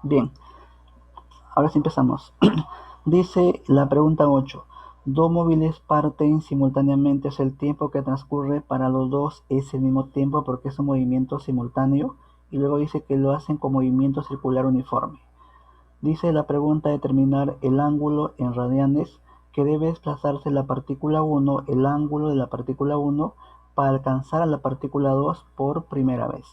Bien, ahora sí empezamos. Dice la pregunta 8. Dos móviles parten simultáneamente, o sea, el tiempo que transcurre para los dos es el mismo tiempo porque es un movimiento simultáneo. Y luego dice que lo hacen con movimiento circular uniforme. Dice la pregunta determinar el ángulo en radianes que debe desplazarse la partícula 1, el ángulo de la partícula 1, para alcanzar a la partícula 2 por primera vez.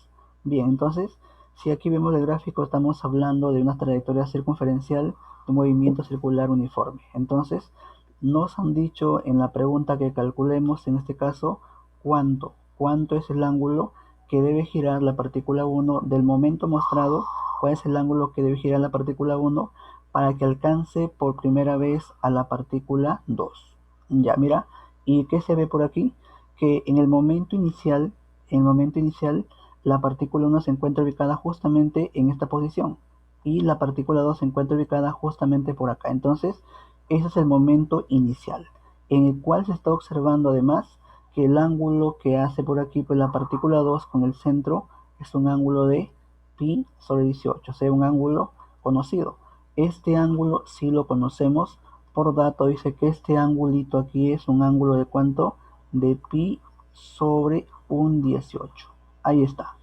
Bien, entonces, si aquí vemos el gráfico, estamos hablando de una trayectoria circunferencial de movimiento circular uniforme. Entonces, nos han dicho en la pregunta que calculemos, en este caso, cuánto es el ángulo que debe girar la partícula 1 del momento mostrado, cuál es el ángulo que debe girar la partícula 1 para que alcance por primera vez a la partícula 2. Ya, mira, ¿y qué se ve por aquí? Que en el momento inicial, la partícula 1 se encuentra ubicada justamente en esta posición y la partícula 2 se encuentra ubicada justamente por acá. Entonces, ese es el momento inicial, en el cual se está observando además que el ángulo que hace por aquí pues la partícula 2 con el centro es un ángulo de pi sobre 18, o sea, un ángulo conocido. Este ángulo sí lo conocemos, por dato dice que este angulito aquí es un ángulo de ¿cuánto? De pi sobre un 18. Ahí está.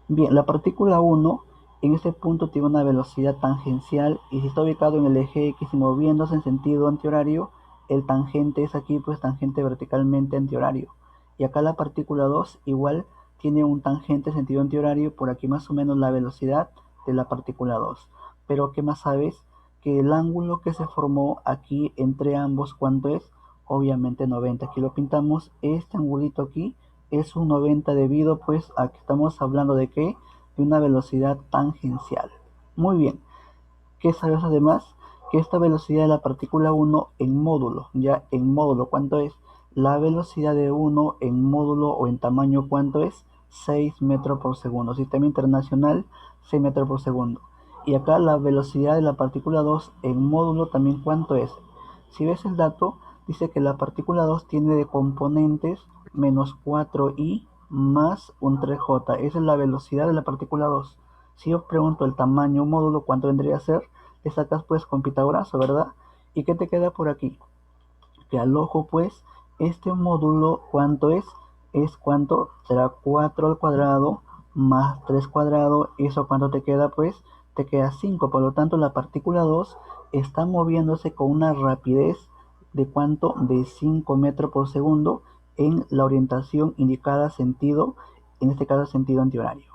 Bien, la partícula 1 en este punto tiene una velocidad tangencial y si está ubicado en el eje X y moviéndose en sentido antihorario, el tangente es aquí pues tangente verticalmente antihorario. Y acá la partícula 2 igual tiene un tangente en sentido antihorario, por aquí más o menos la velocidad de la partícula 2. Pero ¿qué más sabes? Que el ángulo que se formó aquí entre ambos, ¿cuánto es? Obviamente 90. Aquí lo pintamos, este angulito aquí es un 90 debido pues a que estamos hablando de qué, de una velocidad tangencial. Muy bien, ¿qué sabes además? Que esta velocidad de la partícula 1 en módulo, ya en módulo, ¿cuánto es? La velocidad de 1 en módulo o en tamaño, ¿cuánto es? 6 metros por segundo. Sistema internacional, 6 metros por segundo. Y acá la velocidad de la partícula 2 en módulo también, ¿cuánto es? Si ves el dato, dice que la partícula 2 tiene de componentes menos 4i más un 3j. Esa es la velocidad de la partícula 2. Si yo pregunto el tamaño módulo, ¿cuánto vendría a ser? Le sacas pues con Pitágoras, ¿verdad? ¿Y qué te queda por aquí? Que al ojo pues, este módulo, ¿cuánto es? Es cuánto, será 4 al cuadrado más 3 cuadrado. ¿Eso cuánto te queda? Pues te queda 5. Por lo tanto, la partícula 2 está moviéndose con una rapidez de cuánto, de 5 metros por segundo en la orientación indicada, sentido, en este caso sentido antihorario.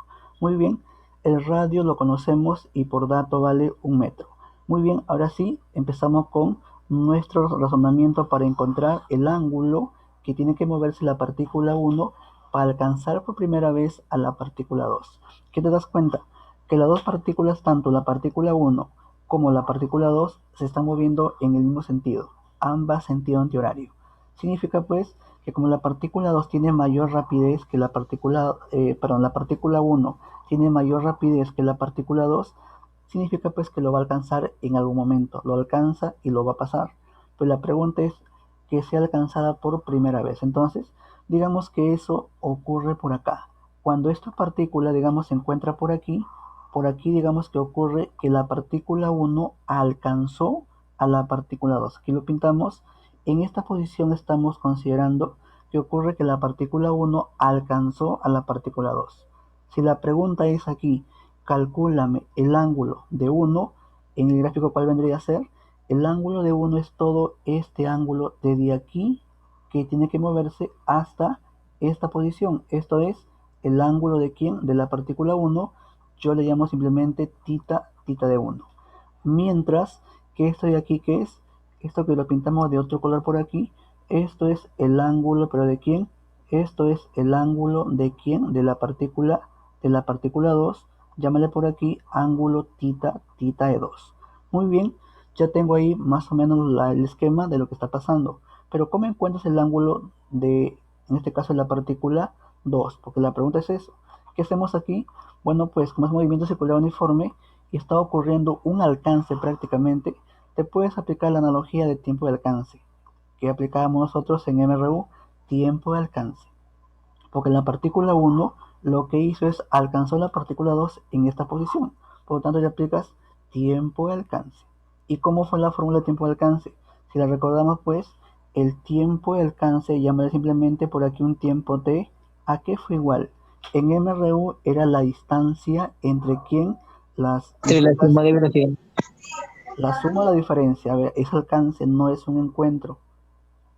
Muy bien, el radio lo conocemos y por dato vale 1 metro. Muy bien, ahora sí empezamos con nuestro razonamiento para encontrar el ángulo que tiene que moverse la partícula 1 para alcanzar por primera vez a la partícula 2. ¿Qué te das cuenta? Que las dos partículas, tanto la partícula 1 como la partícula 2, se están moviendo en el mismo sentido, ambas sentido antihorario. Significa pues que como la partícula 2 tiene mayor rapidez que la partícula 1 tiene mayor rapidez que la partícula 2, significa pues que lo va a alcanzar en algún momento, lo alcanza y lo va a pasar. Pues la pregunta es que sea alcanzada por primera vez. Entonces, digamos que eso ocurre por acá. Cuando esta partícula, digamos, se encuentra por aquí digamos que ocurre que la partícula 1 alcanzó a la partícula 2. Aquí lo pintamos. En esta posición estamos considerando que ocurre que la partícula 1 alcanzó a la partícula 2. Si la pregunta es aquí, calcúlame el ángulo de 1, en el gráfico cuál vendría a ser, el ángulo de 1 es todo este ángulo desde aquí que tiene que moverse hasta esta posición. Esto es el ángulo de quién, de la partícula 1, yo le llamo simplemente tita de 1. Mientras que esto de aquí, ¿qué es? Esto que lo pintamos de otro color por aquí, esto es el ángulo, pero ¿de quién? Esto es el ángulo de quién, de la partícula 2, llámale por aquí ángulo tita de 2. Muy bien, ya tengo ahí más o menos el esquema de lo que está pasando. Pero ¿cómo encuentras el ángulo de, en este caso, la partícula 2? Porque la pregunta es eso. ¿Qué hacemos aquí? Bueno, pues como es movimiento circular uniforme y está ocurriendo un alcance prácticamente, te puedes aplicar la analogía de tiempo de alcance que aplicábamos nosotros en MRU, tiempo de alcance. Porque la partícula 1 lo que hizo es alcanzó la partícula 2 en esta posición. Por lo tanto, le aplicas tiempo de alcance. ¿Y cómo fue la fórmula de tiempo de alcance? Si la recordamos, pues, el tiempo de alcance, llamaré simplemente por aquí un tiempo t, ¿a qué fue igual? En MRU era la distancia entre quién, Entre la suma de velocidad. la suma de la diferencia. A ver, ese alcance no es un encuentro.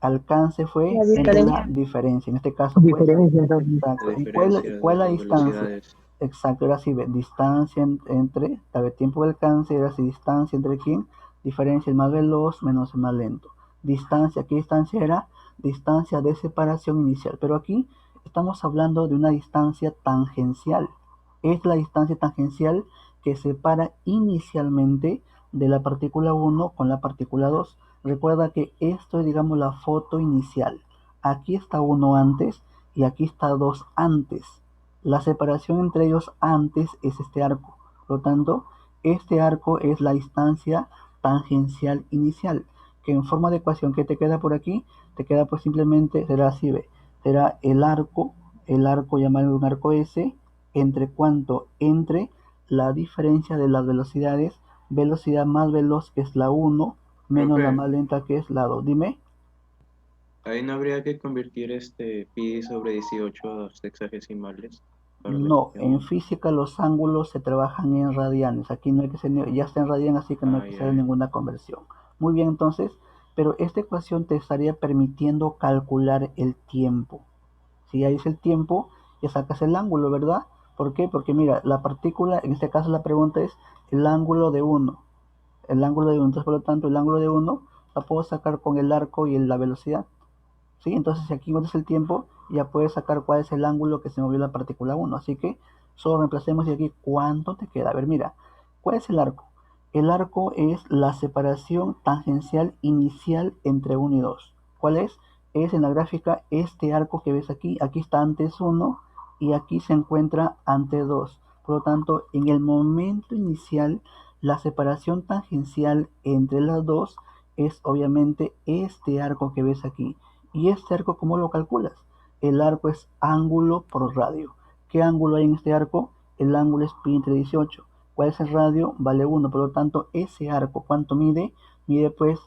Alcance fue La entre la diferencia. diferencia. En este caso, pues, Diferencia, entonces. La exacto. ¿Y diferencia cuál de es la las distancia? velocidades. Exacto, ahora sí, ve, distancia entre, a ver, tiempo de alcance, ahora sí, distancia entre quién, diferencia el más veloz menos el más lento. Distancia, ¿qué distancia era? Distancia de separación inicial. Pero aquí estamos hablando de una distancia tangencial. Es la distancia tangencial que separa inicialmente de la partícula 1 con la partícula 2. Recuerda que esto es, digamos, la foto inicial. Aquí está 1 antes y aquí está 2 antes. La separación entre ellos antes es este arco. Por lo tanto, este arco es la distancia tangencial inicial, que en forma de ecuación que te queda por aquí, te queda pues simplemente, será así, ve, será el arco llamado un arco S, entre cuánto, entre la diferencia de las velocidades, velocidad más veloz que es la 1, menos la Profe, más lenta que es la 2. Dime. ahí no habría que convertir pi sobre 18 a sexagesimales para la No, ecuación en 1. física los ángulos se trabajan en radianes. Aquí no hay que ser, ya está en radian, así que no hay Ah, que hacer ya. ninguna conversión. Muy bien, entonces, pero esta ecuación te estaría permitiendo calcular el tiempo. Si ya dice el tiempo, ya sacas el ángulo, ¿verdad? ¿Por qué? Porque mira, la partícula, en este caso la pregunta es el ángulo de 1. El ángulo de 1, entonces por lo tanto el ángulo de 1 la puedo sacar con el arco y la velocidad. ¿Sí? Entonces, si aquí encuentras el tiempo, ya puedes sacar cuál es el ángulo que se movió la partícula 1. Así que solo reemplacemos y aquí cuánto te queda. A ver, mira, ¿cuál es el arco? El arco es la separación tangencial inicial entre 1 y 2. ¿Cuál es? Es en la gráfica este arco que ves aquí. Aquí está antes 1 y aquí se encuentra antes 2. Por lo tanto, en el momento inicial, la separación tangencial entre las dos es obviamente este arco que ves aquí. ¿Y este arco cómo lo calculas? El arco es ángulo por radio. ¿Qué ángulo hay en este arco? El ángulo es pi entre 18. ¿Cuál es el radio? Vale 1. Por lo tanto, ese arco, ¿cuánto mide? Mide pues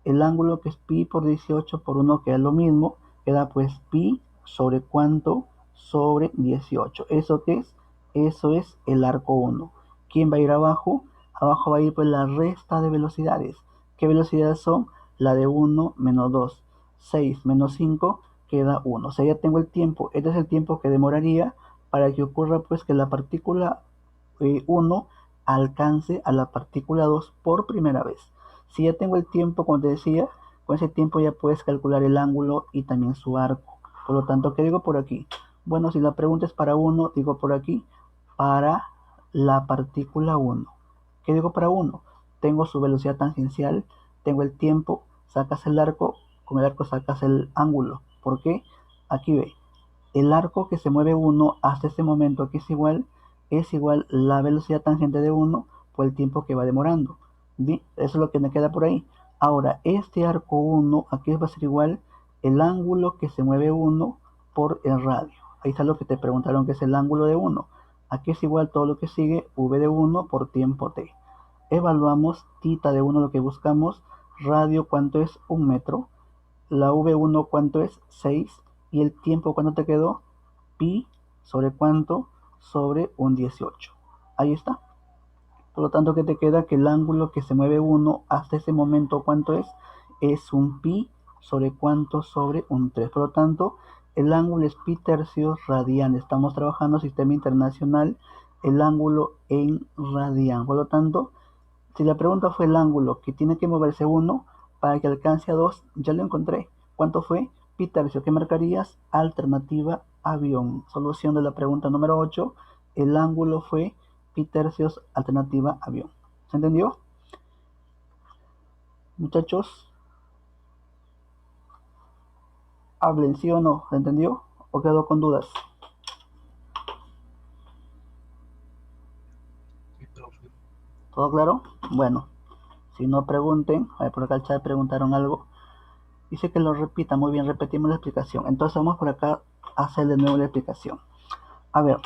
el ángulo que es pi por 18 por 1, que es lo mismo. Queda pues pi sobre cuánto sobre 18. ¿Eso qué es? Eso es el arco 1. ¿Quién va a ir abajo? Abajo va a ir pues la resta de velocidades. ¿Qué velocidades son? La de 1 menos 2. 6 menos 5 queda 1. O sea, ya tengo el tiempo. Este es el tiempo que demoraría para que ocurra pues que la partícula 1 alcance a la partícula 2 por primera vez. Si ya tengo el tiempo, como te decía, con ese tiempo ya puedes calcular el ángulo y también su arco. Por lo tanto, ¿qué digo por aquí? Bueno, si la pregunta es para 1, digo por aquí, para la partícula 1. ¿Qué digo para 1? Tengo su velocidad tangencial, tengo el tiempo, sacas el arco, con el arco sacas el ángulo. ¿Por qué? Aquí ve, el arco que se mueve 1 hasta ese momento aquí es igual la velocidad tangente de 1 por el tiempo que va demorando. ¿Bien? Eso es lo que me queda por ahí. Ahora, este arco 1 aquí va a ser igual el ángulo que se mueve 1 por el radio. Ahí está lo que te preguntaron, que es el ángulo de 1. Aquí es igual todo lo que sigue, v de 1 por tiempo t. Evaluamos tita de 1, lo que buscamos, radio cuánto es 1 metro, la V1 cuánto es 6 y el tiempo cuánto te quedó, pi sobre cuánto, sobre un 18. Ahí está. Por lo tanto, ¿qué te queda? Que el ángulo que se mueve 1 hasta ese momento, ¿cuánto es? Es un pi sobre cuánto, sobre un 3. Por lo tanto, el ángulo es pi tercios radian. Estamos trabajando sistema internacional, el ángulo en radian. Por lo tanto, si la pregunta fue el ángulo que tiene que moverse 1 para que alcance a 2, ya lo encontré. ¿Cuánto fue? Pi tercio. ¿Qué marcarías? Alternativa avión. Solución de la pregunta número 8. El ángulo fue pi tercios, alternativa avión. ¿Se entendió? Muchachos, hablen, ¿sí o no? ¿Se entendió? ¿O quedó con dudas? ¿Todo claro? Bueno, si no pregunten, a ver, por acá el chat preguntaron algo. Dice que lo repita, muy bien, repetimos la explicación. Entonces vamos por acá a hacer de nuevo la explicación. A ver,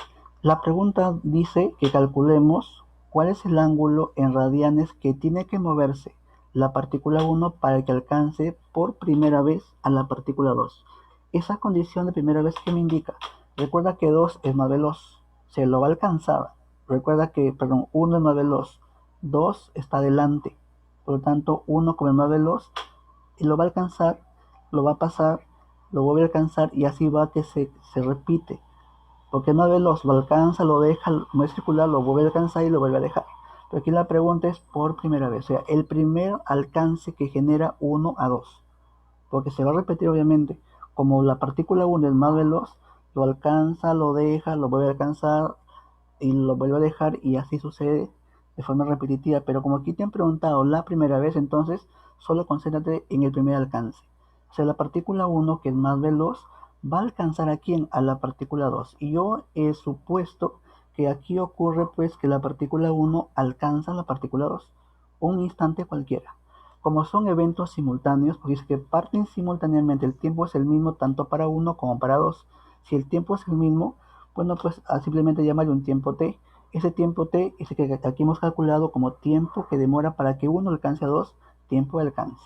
la pregunta dice que calculemos ¿Cuál es el ángulo en radianes que tiene que moverse la partícula 1 para que alcance por primera vez a la partícula 2? Esa condición de primera vez que me indica, recuerda que 2 es más veloz, se lo va a alcanzar. Recuerda que, 1 es más veloz, 2 está adelante, por lo tanto 1 como es más veloz, y lo va a alcanzar, lo va a pasar, lo vuelve a alcanzar y así va que se repite. Porque es más veloz, lo alcanza, lo deja, no es circular, lo vuelve a alcanzar y lo vuelve a dejar. Pero aquí la pregunta es por primera vez, o sea, el primer alcance que genera 1 a 2. Porque se va a repetir obviamente, como la partícula 1 es más veloz, lo alcanza, lo deja, lo vuelve a alcanzar y lo vuelve a dejar y así sucede de forma repetitiva. Pero como aquí te han preguntado la primera vez, entonces solo concéntrate en el primer alcance. O sea, la partícula 1, que es más veloz, va a alcanzar a quién, a la partícula 2. Y yo he supuesto que aquí ocurre pues que la partícula 1 alcanza a la partícula 2, un instante cualquiera. Como son eventos simultáneos, porque dice que parten simultáneamente, el tiempo es el mismo tanto para 1 como para 2. Si el tiempo es el mismo, bueno, pues simplemente llamarle un tiempo t. Ese tiempo t es el que aquí hemos calculado como tiempo que demora para que 1 alcance a 2, tiempo de alcance.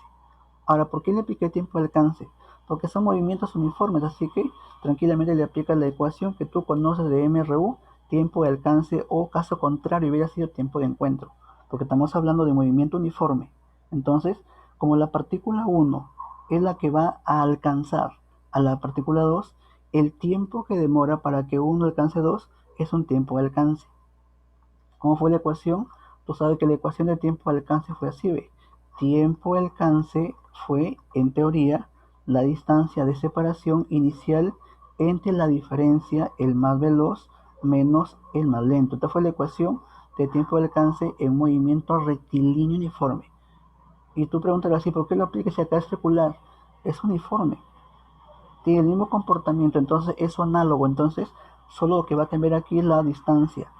Ahora, ¿por qué le apliqué tiempo de alcance? Porque son movimientos uniformes, así que tranquilamente le aplicas la ecuación que tú conoces de MRU, tiempo de alcance, o caso contrario hubiera sido tiempo de encuentro, porque estamos hablando de movimiento uniforme. Entonces, como la partícula 1 es la que va a alcanzar a la partícula 2, el tiempo que demora para que 1 alcance 2 es un tiempo de alcance. ¿Cómo fue la ecuación? Tú sabes que la ecuación de tiempo de alcance fue así, ¿ve? Tiempo de alcance fue, en teoría, la distancia de separación inicial entre la diferencia, el más veloz, menos el más lento. Esta fue la ecuación de tiempo de alcance en movimiento rectilíneo uniforme. Y tú preguntarás así, ¿por qué lo aplicas si acá es circular? Es uniforme, tiene el mismo comportamiento, entonces es análogo. Entonces, solo lo que va a cambiar aquí es la distancia.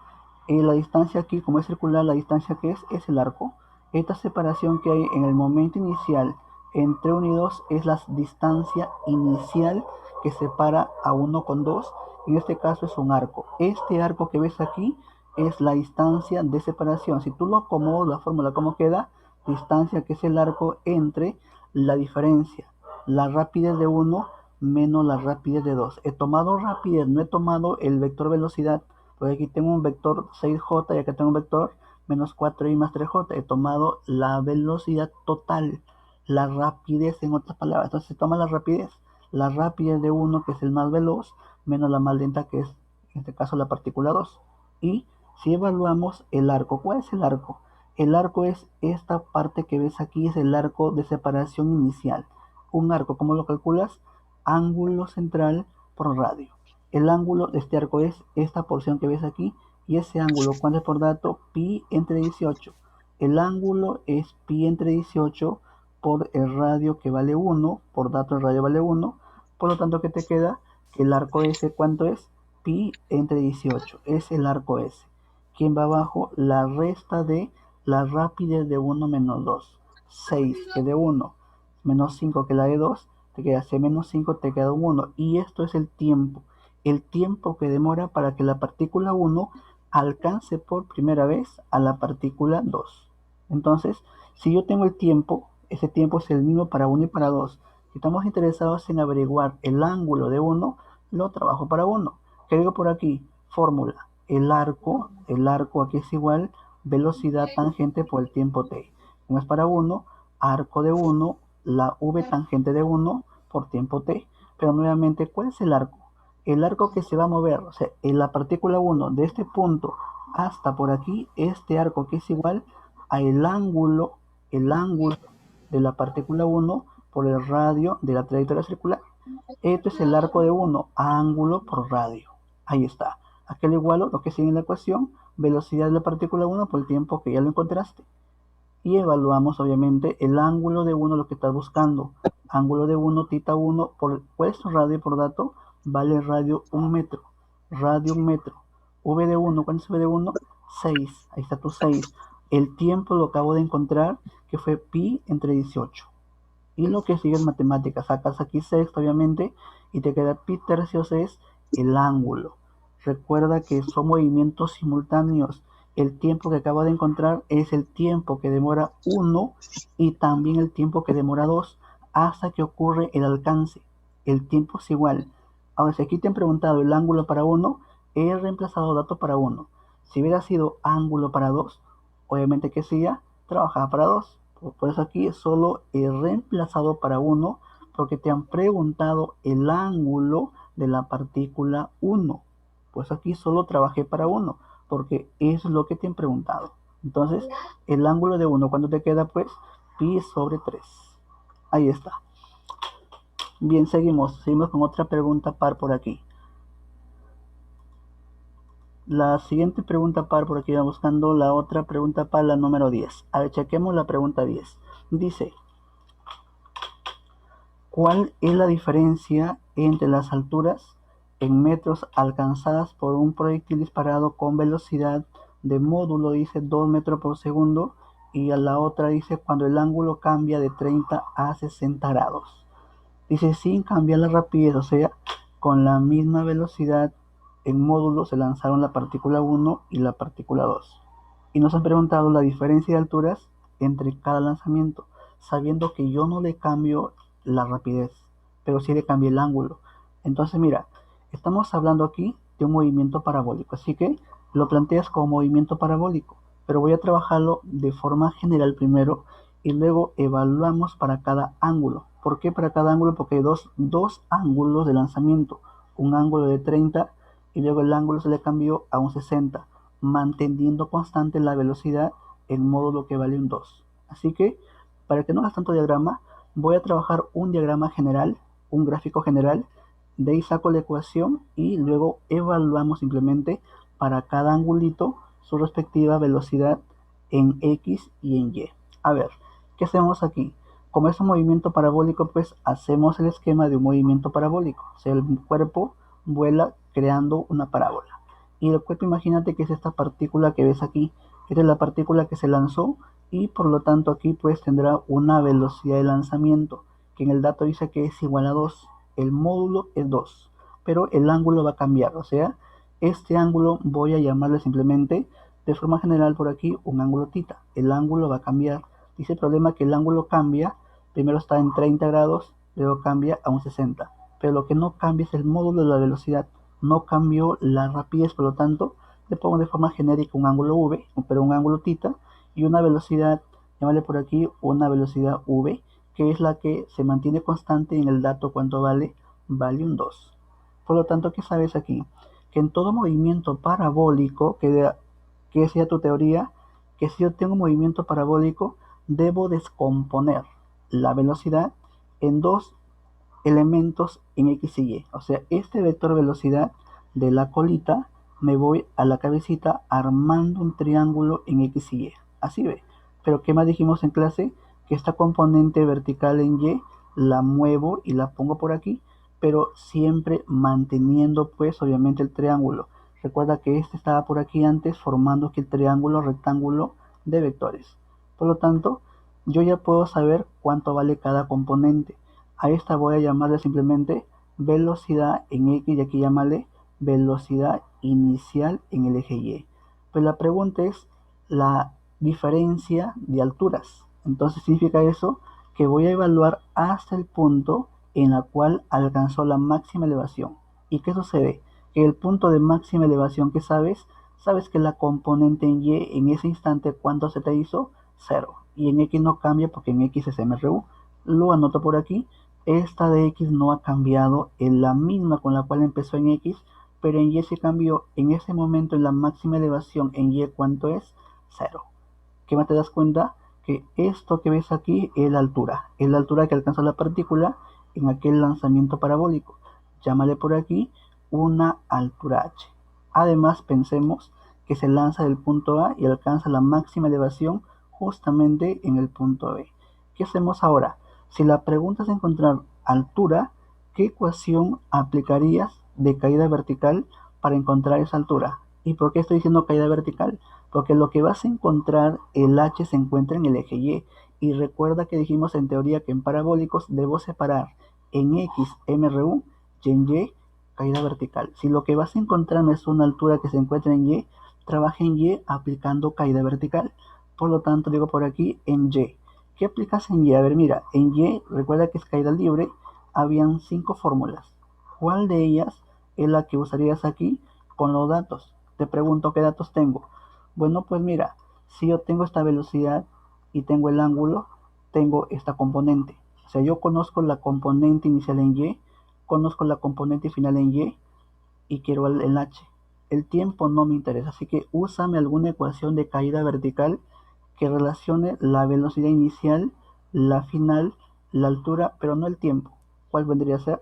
La distancia aquí, como es circular, la distancia que es el arco. Esta separación que hay en el momento inicial entre 1 y 2 es la distancia inicial que separa a 1 con 2. En este caso es un arco. Este arco que ves aquí es la distancia de separación. Si tú lo acomodas, la fórmula como queda, distancia que es el arco entre la diferencia, la rapidez de 1 menos la rapidez de 2. He tomado rapidez, no he tomado el vector velocidad, porque aquí tengo un vector 6j y acá tengo un vector menos 4i más 3j. He tomado la velocidad total, la rapidez en otras palabras. Entonces se toma la rapidez de 1, que es el más veloz, menos la más lenta, que es en este caso la partícula 2. Y si evaluamos el arco, ¿cuál es el arco? El arco es esta parte que ves aquí, es el arco de separación inicial. Un arco, ¿cómo lo calculas? Ángulo central por radio. El ángulo de este arco es esta porción que ves aquí, y ese ángulo, ¿cuánto es por dato? Pi entre 18. El ángulo es pi entre 18 por el radio, que vale 1, por dato el radio vale 1, por lo tanto, ¿qué te queda? Que el arco S, ¿cuánto es? Pi entre 18, es el arco S. ¿Quién va abajo? La resta de la rapidez de 1 menos 2. 6 que de 1 menos 5 que la de 2, te queda C menos 5, te queda un 1. Y esto es el tiempo que demora para que la partícula 1 alcance por primera vez a la partícula 2. Entonces, si yo tengo el tiempo, ese tiempo es el mismo para 1 y para 2. Si estamos interesados en averiguar el ángulo de 1, lo trabajo para 1. ¿Qué digo por aquí? Fórmula. El arco aquí es igual velocidad tangente por el tiempo t. Como es para 1, arco de 1, la v tangente de 1 por tiempo t. Pero nuevamente, ¿cuál es el arco? El arco que se va a mover, o sea, en la partícula 1 de este punto hasta por aquí, este arco que es igual a el ángulo de la partícula 1 por el radio de la trayectoria circular. Este es el arco de 1, ángulo por radio. Ahí está. Aquí le igualo lo que sigue en la ecuación, velocidad de la partícula 1 por el tiempo que ya lo encontraste. Y evaluamos obviamente el ángulo de 1, lo que estás buscando. Ángulo de 1, tita 1, por ¿cuál es tu radio por dato? Vale radio 1 metro. Radio 1 metro. V de 1, ¿cuánto es V de 1? 6. Ahí está tu 6. El tiempo lo acabo de encontrar, que fue pi entre 18. Y lo que sigue es matemáticas. Sacas aquí sexto, obviamente, y te queda pi tercios es el ángulo. Recuerda que son movimientos simultáneos el tiempo que acabo de encontrar es el tiempo que demora 1 y también el tiempo que demora 2 hasta que ocurre el alcance. El tiempo es igual. Ahora, si aquí te han preguntado el ángulo para 1, he reemplazado dato para 1. Si hubiera sido ángulo para 2, obviamente que sí, ya trabajaba para 2. Por eso aquí solo he reemplazado para 1 porque te han preguntado el ángulo de la partícula 1. Pues aquí solo trabajé para 1 porque eso es lo que te han preguntado. Entonces, el ángulo de 1, ¿cuánto te queda? Pues pi sobre 3. Ahí está. Bien, seguimos con otra pregunta par por aquí. La siguiente pregunta par por aquí, va buscando la otra pregunta par, la número 10. A ver, chequemos la pregunta 10. Dice, ¿cuál es la diferencia entre las alturas en metros alcanzadas por un proyectil disparado con velocidad de módulo, dice 2 metros por segundo, y a la otra dice cuando el ángulo cambia de 30 a 60 grados? Dice sin cambiar la rapidez, o sea, con la misma velocidad en módulo se lanzaron la partícula 1 y la partícula 2. Y nos han preguntado la diferencia de alturas entre cada lanzamiento, sabiendo que yo no le cambio la rapidez, pero sí le cambio el ángulo. Entonces mira, estamos hablando aquí de un movimiento parabólico, así que lo planteas como movimiento parabólico, pero voy a trabajarlo de forma general primero y luego evaluamos para cada ángulo. ¿Por qué para cada ángulo? Porque hay dos ángulos de lanzamiento, un ángulo de 30 y luego el ángulo se le cambió a un 60, manteniendo constante la velocidad en módulo que vale un 2. Así que, para que no hagas tanto diagrama, voy a trabajar un diagrama general, un gráfico general, de ahí saco la ecuación y luego evaluamos simplemente para cada angulito su respectiva velocidad en X y en Y. A ver, ¿qué hacemos aquí? Como es un movimiento parabólico, pues hacemos el esquema de un movimiento parabólico. O sea, el cuerpo vuela creando una parábola. Y el cuerpo, imagínate que es esta partícula que ves aquí. Esta es la partícula que se lanzó y por lo tanto aquí pues tendrá una velocidad de lanzamiento que en el dato dice que es igual a 2. El módulo es 2, pero el ángulo va a cambiar. O sea, este ángulo voy a llamarle simplemente de forma general por aquí un ángulo tita. El ángulo va a cambiar. Dice el problema que el ángulo cambia. Primero está en 30 grados, luego cambia a un 60. Pero lo que no cambia es el módulo de la velocidad. No cambió la rapidez, por lo tanto, le pongo de forma genérica un ángulo v, pero un ángulo tita, y una velocidad, llámale por aquí una velocidad v, que es la que se mantiene constante en el dato. ¿Cuánto vale? Vale un 2. Por lo tanto, ¿qué sabes aquí? Que en todo movimiento parabólico, que sea tu teoría, que si yo tengo un movimiento parabólico, debo descomponer la velocidad en dos elementos en X y Y. O sea, este vector velocidad de la colita me voy a la cabecita armando un triángulo en X y Y. Así ve. Pero ¿qué más dijimos en clase? Que esta componente vertical en Y la muevo y la pongo por aquí, pero siempre manteniendo pues obviamente el triángulo. Recuerda que este estaba por aquí antes formando aquí el triángulo rectángulo de vectores. Por lo tanto, yo ya puedo saber cuánto vale cada componente. A esta voy a llamarle simplemente velocidad en X y aquí llamarle velocidad inicial en el eje Y. Pues la pregunta es la diferencia de alturas. Entonces significa eso que voy a evaluar hasta el punto en el cual alcanzó la máxima elevación. ¿Y qué sucede? Que el punto de máxima elevación que sabes que la componente en Y en ese instante, ¿cuánto se te hizo? 0. Y en X no cambia porque en X es MRU. Lo anoto por aquí. Esta de X no ha cambiado, en la misma con la cual empezó en X, pero en Y se cambió. En ese momento en la máxima elevación en Y, ¿cuánto es? 0. ¿Qué más te das cuenta? Que esto que ves aquí es la altura que alcanzó la partícula en aquel lanzamiento parabólico. Llámale por aquí una altura h. Además, pensemos que se lanza del punto A y alcanza la máxima elevación justamente en el punto B. ¿Qué hacemos ahora? Si la pregunta es encontrar altura, ¿qué ecuación aplicarías de caída vertical para encontrar esa altura? ¿Y por qué estoy diciendo caída vertical? Porque lo que vas a encontrar, el h se encuentra en el eje Y. Y recuerda que dijimos en teoría que en parabólicos debo separar en X MRU y en Y caída vertical. Si lo que vas a encontrar no es una altura que se encuentra en Y, trabaja en Y aplicando caída vertical. Por lo tanto, digo por aquí en Y. ¿Qué aplicas en Y? A ver, mira, en Y, recuerda que es caída libre, habían 5 fórmulas. ¿Cuál de ellas es la que usarías aquí con los datos? Te pregunto qué datos tengo. Bueno, pues mira, si yo tengo esta velocidad y tengo el ángulo, tengo esta componente. O sea, yo conozco la componente inicial en Y, conozco la componente final en y quiero el H. El tiempo no me interesa, así que úsame alguna ecuación de caída vertical que relacione la velocidad inicial, la final, la altura, pero no el tiempo. ¿Cuál vendría a ser?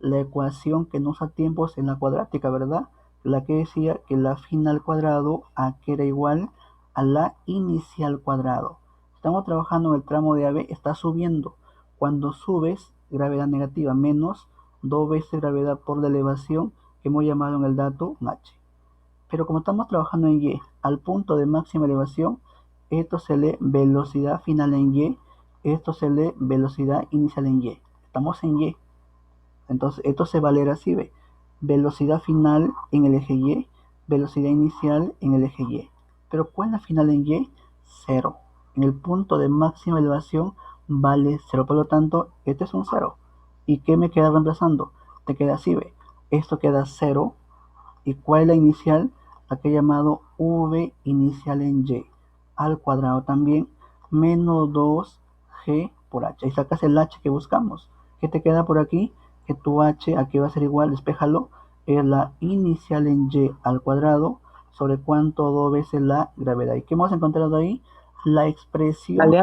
La ecuación que no usa tiempos en la cuadrática, ¿verdad? La que decía que la final cuadrado a que era igual a la inicial cuadrado. Estamos trabajando en el tramo de AB, está subiendo. Cuando subes, gravedad negativa menos 2 veces gravedad por la elevación que hemos llamado en el dato H. Pero como estamos trabajando en Y, al punto de máxima elevación, esto se lee velocidad final en Y, esto se lee velocidad inicial en Y. Estamos en Y. Entonces, esto se va a leer así, ve. Velocidad final en el eje Y, velocidad inicial en el eje Y. Pero ¿cuál es la final en Y? 0. En el punto de máxima elevación vale 0. Por lo tanto, este es un 0. ¿Y qué me queda reemplazando? Te queda así, ve. Esto queda 0. ¿Y cuál es la inicial? La que he llamado v inicial en Y al cuadrado también menos 2g por h. Y sacas el h que buscamos. ¿Qué te queda por aquí? Que tu h aquí va a ser igual, despéjalo, es la inicial en Y al cuadrado sobre cuánto 2 veces la gravedad. ¿Y qué hemos encontrado ahí? La expresión.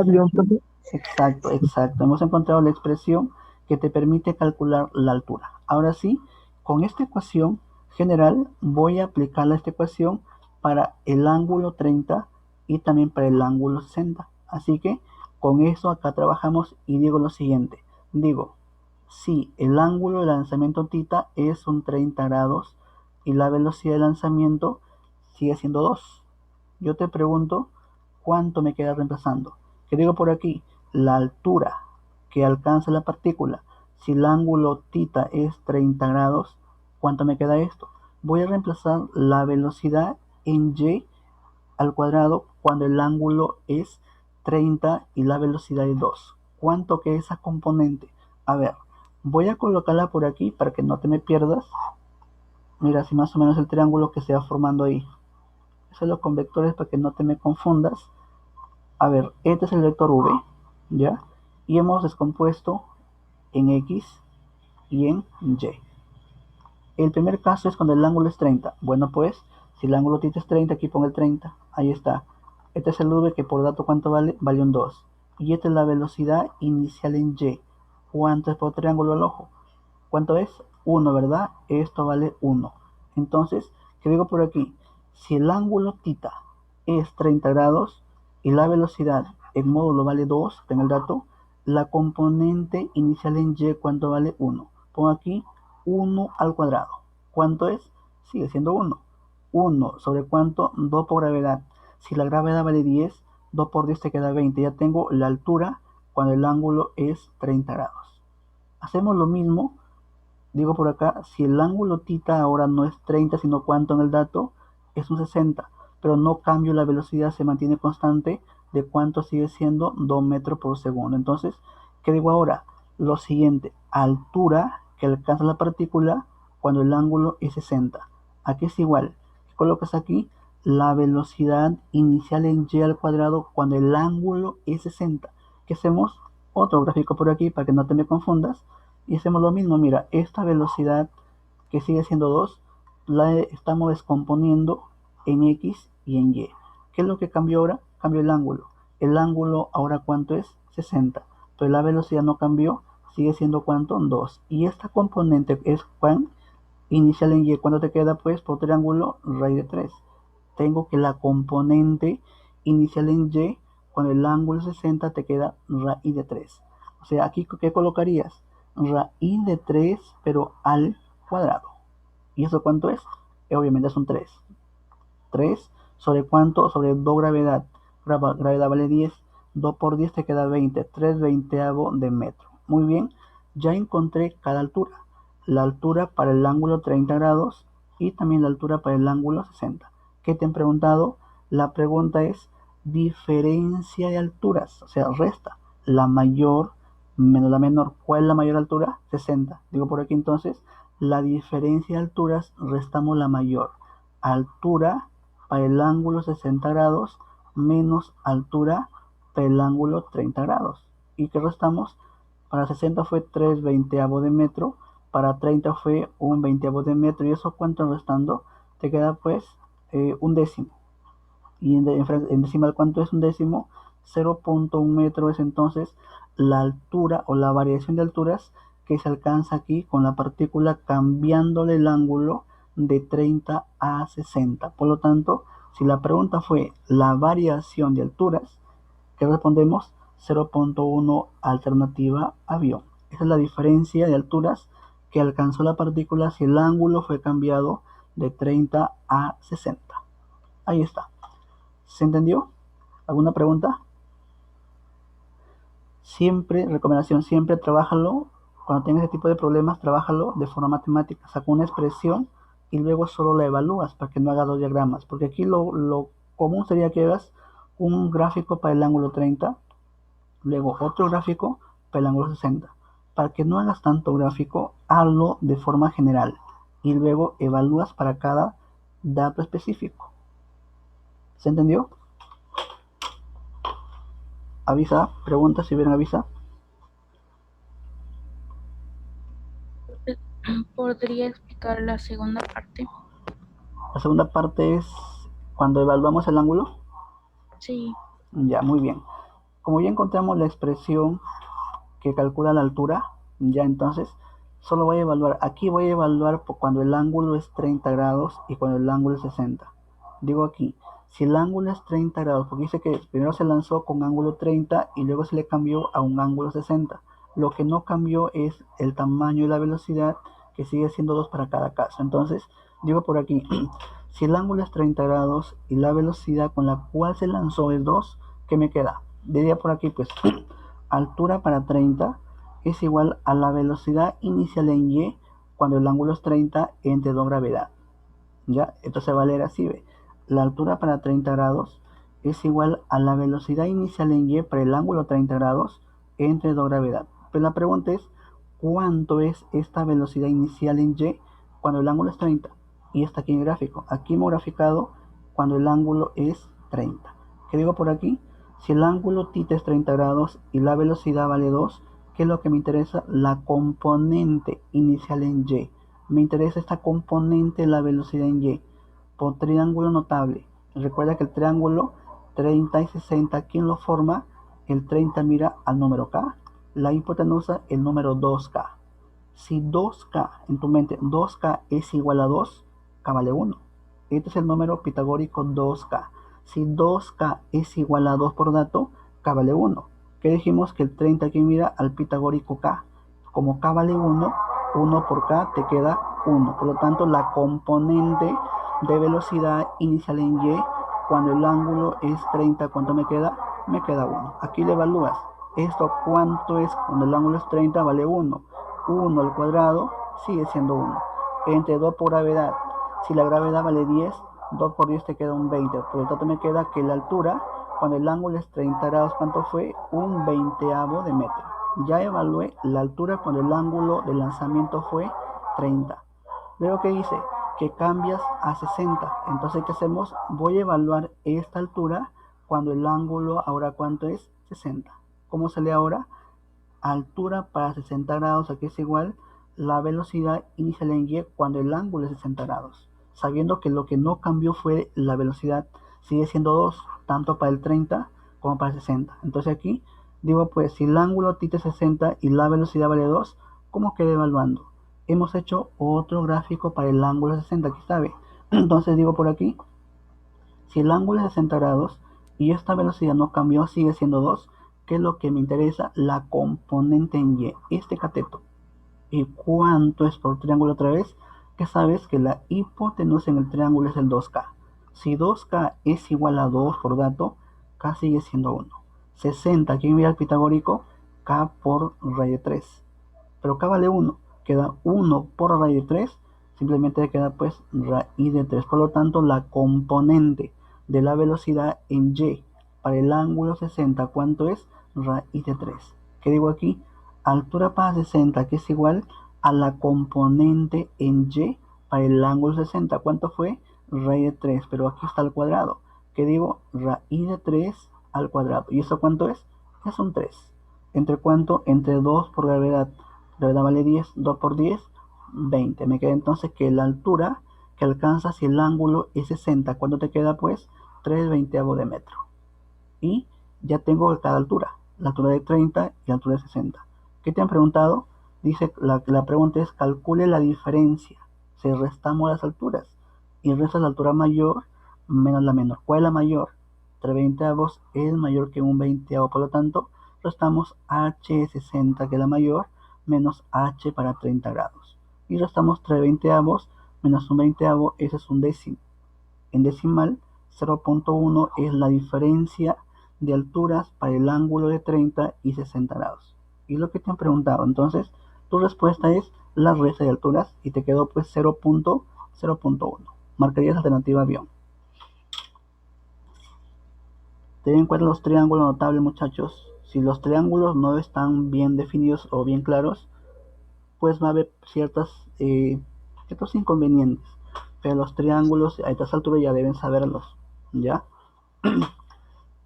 Exacto, exacto. Hemos encontrado la expresión que te permite calcular la altura. Ahora sí, con esta ecuación general voy a aplicar esta ecuación para el ángulo 30 y también para el ángulo 60. Así que con eso acá trabajamos y digo lo siguiente. Digo, si el ángulo de lanzamiento θ es un 30 grados y la velocidad de lanzamiento sigue siendo 2. Yo te pregunto, ¿cuánto me queda reemplazando? ¿Qué digo por aquí? La altura que alcanza la partícula. Si el ángulo θ es 30 grados, ¿cuánto me queda esto? Voy a reemplazar la velocidad en Y al cuadrado cuando el ángulo es 30 y la velocidad es 2. ¿Cuánto que esa componente? A ver, voy a colocarla por aquí para que no te me pierdas. Mira, así más o menos el triángulo que se va formando ahí. Hacerlo con vectores para que no te me confundas. A ver, este es el vector v, ¿ya? Y hemos descompuesto en x y en y. El primer caso es cuando el ángulo es 30. Bueno, pues, si el ángulo θ es 30, aquí pongo el 30. Ahí está. Este es el v que por dato, ¿cuánto vale? Vale un 2. Y esta es la velocidad inicial en y. ¿Cuánto es por triángulo al ojo? ¿Cuánto es? 1, ¿verdad? Esto vale 1. Entonces, ¿qué digo por aquí? Si el ángulo θ es 30 grados y la velocidad en módulo vale 2, tengo el dato, la componente inicial en y, ¿cuánto vale? 1. Pongo aquí 1 al cuadrado. ¿Cuánto es? Sigue siendo 1. 1 sobre cuánto? 2 por gravedad. Si la gravedad vale 10, 2 por 10 te queda 20. Ya tengo la altura cuando el ángulo es 30 grados. Hacemos lo mismo. Digo por acá, si el ángulo θ ahora no es 30, sino cuánto en el dato, es un 60. Pero no cambio la velocidad, se mantiene constante. ¿De cuánto sigue siendo? 2 metros por segundo. Entonces, ¿qué digo ahora? Lo siguiente, altura que alcanza la partícula cuando el ángulo es 60. Aquí es igual. Colocas aquí la velocidad inicial en y al cuadrado cuando el ángulo es 60. ¿Qué hacemos? Otro gráfico por aquí para que no te me confundas. Y hacemos lo mismo. Mira, esta velocidad que sigue siendo 2, la estamos descomponiendo en x y en y. ¿Qué es lo que cambió ahora? Cambió el ángulo. El ángulo ahora ¿cuánto es? 60. Pero la velocidad no cambió, sigue siendo ¿cuánto? 2. Y esta componente es ¿cuán? Inicial en y. ¿Cuánto te queda? Pues por triángulo raíz de 3. Tengo que la componente inicial en y, cuando el ángulo es 60, te queda raíz de 3. O sea, aquí ¿qué colocarías? Raíz de 3, pero al cuadrado. ¿Y eso cuánto es? Obviamente es un 3. 3 sobre cuánto? Sobre 2 gravedad. Gravedad vale 10. 2 por 10 te queda 20. 3 veinteavos de metro. Muy bien. Ya encontré cada altura. La altura para el ángulo 30 grados y también la altura para el ángulo 60. ¿Qué te han preguntado? La pregunta es diferencia de alturas, o sea, resta la mayor menos la menor. ¿Cuál es la mayor altura? 60. Digo por aquí entonces, la diferencia de alturas, restamos la mayor altura para el ángulo 60 grados menos altura para el ángulo 30 grados. ¿Y qué restamos? Para 60 fue 3 veinteavos de metro, para 30 fue 1 veinteavo de metro. ¿Y eso cuánto restando? Te queda pues un décimo. ¿Y en decimal cuánto es un décimo? 0.1 metro es entonces la altura o la variación de alturas que se alcanza aquí con la partícula cambiándole el ángulo de 30 a 60. Por lo tanto, si la pregunta fue la variación de alturas, ¿qué respondemos? 0.1 alternativa avión. Esa es la diferencia de alturas que alcanzó la partícula si el ángulo fue cambiado de 30 a 60. Ahí está. ¿Se entendió? ¿Alguna pregunta? Siempre, recomendación, siempre trabájalo. Cuando tengas ese tipo de problemas, trabájalo de forma matemática. Saca una expresión y luego solo la evalúas para que no hagas dos diagramas. Porque aquí lo común sería que hagas un gráfico para el ángulo 30, luego otro gráfico para el ángulo 60. Para que no hagas tanto gráfico, hazlo de forma general y luego evalúas para cada dato específico. ¿Se entendió? Avisa, pregunta si vienen avisa. ¿Podría explicar la segunda parte? La segunda parte es cuando evaluamos el ángulo. Sí. Ya, muy bien. Como ya encontramos la expresión que calcula la altura, ya entonces solo voy a evaluar. Aquí voy a evaluar cuando el ángulo es 30 grados y cuando el ángulo es 60. Digo aquí, si el ángulo es 30 grados, porque dice que primero se lanzó con ángulo 30 y luego se le cambió a un ángulo 60. Lo que no cambió es el tamaño y la velocidad, que sigue siendo 2 para cada caso. Entonces, digo por aquí, si el ángulo es 30 grados y la velocidad con la cual se lanzó es 2, ¿qué me queda? Diría por aquí, pues, altura para 30 es igual a la velocidad inicial en y cuando el ángulo es 30 entre 2 gravedad. ¿Ya? Esto se va a leer así, ¿ve? La altura para 30 grados es igual a la velocidad inicial en y para el ángulo 30 grados entre 2 gravedad. Pero la pregunta es, ¿cuánto es esta velocidad inicial en y cuando el ángulo es 30? Y está aquí en el gráfico. Aquí hemos graficado cuando el ángulo es 30. ¿Qué digo por aquí? Si el ángulo θ es 30 grados y la velocidad vale 2, ¿qué es lo que me interesa? La componente inicial en y. Me interesa esta componente de la velocidad en y. Por triángulo notable. Recuerda que el triángulo 30 y 60, ¿quién lo forma? El 30 mira al número K. La hipotenusa, el número 2K. Si 2K, en tu mente, 2K es igual a 2, K vale 1. Este es el número pitagórico 2K. Si 2K es igual a 2 por dato, K vale 1. ¿Qué dijimos? Que el 30 aquí mira al pitagórico K. Como K vale 1, 1 por K te queda 1. Por lo tanto, la componente de velocidad inicial en y, cuando el ángulo es 30, ¿cuánto me queda? Me queda 1. Aquí le evalúas. ¿Esto cuánto es? Cuando el ángulo es 30 vale 1. 1 al cuadrado sigue siendo 1. Entre 2 por gravedad. Si la gravedad vale 10, 2 por 10 te queda un 20. Por lo tanto me queda que la altura, cuando el ángulo es 30 grados, ¿cuánto fue? Un veinteavo de metro. Ya evalué la altura cuando el ángulo de lanzamiento fue 30. Luego que hice que cambias a 60. Entonces, ¿qué hacemos? Voy a evaluar esta altura cuando el ángulo, ahora ¿cuánto es? 60. ¿Cómo sale ahora? Altura para 60 grados, aquí es igual la velocidad inicial en y cuando el ángulo es 60 grados. Sabiendo que lo que no cambió fue la velocidad, sigue siendo 2, tanto para el 30 como para el 60. Entonces aquí digo, pues si el ángulo θ es 60 y la velocidad vale 2, ¿cómo queda evaluando? Hemos hecho otro gráfico para el ángulo 60, aquí está, ¿ve? Entonces digo por aquí, si el ángulo es 60 grados y esta velocidad no cambió, sigue siendo 2, ¿qué es lo que me interesa? La componente en y, este cateto. ¿Y cuánto es por triángulo otra vez? Que sabes que la hipotenusa en el triángulo es el 2K. Si 2K es igual a 2 por dato, K sigue siendo 1. 60, ¿quién mira el pitagórico? K por raíz de 3. Pero K vale 1. Queda 1 por raíz de 3. simplemente queda pues raíz de 3. Por lo tanto, la componente de la velocidad en y para el ángulo 60, ¿cuánto es? Raíz de 3. ¿Qué digo aquí? Altura para 60, que es igual a la componente en y para el ángulo 60. ¿Cuánto fue? Raíz de 3, pero aquí está al cuadrado. ¿Qué digo? Raíz de 3 al cuadrado. ¿Y eso cuánto es? Es un 3. ¿Entre cuánto? Entre 2 por gravedad. Gravedad vale 10, 2 por 10, 20. Me queda entonces que la altura que alcanza si el ángulo es 60. ¿Cuánto te queda? Pues 3/20 de metro. Y ya tengo cada altura. La altura de 30 y la altura de 60. ¿Qué te han preguntado? Dice, la pregunta es, calcule la diferencia. Si restamos las alturas y resta la altura mayor menos la menor. ¿Cuál es la mayor? 3/20 es mayor que un 20. Por lo tanto, restamos h de 60, que es la mayor, menos h para 30 grados. Y restamos 3/20 menos un 20, ese es un décimo. En decimal, 0.1 es la diferencia de alturas para el ángulo de 30 y 60 grados. Y lo que te han preguntado, entonces, tu respuesta es la resta de alturas y te quedó pues 0.1. Marcarías alternativa avión. Ten en cuenta los triángulos notables, muchachos. Si los triángulos no están bien definidos o bien claros, pues va a haber ciertos inconvenientes. Pero los triángulos a estas alturas ya deben saberlos, ¿ya?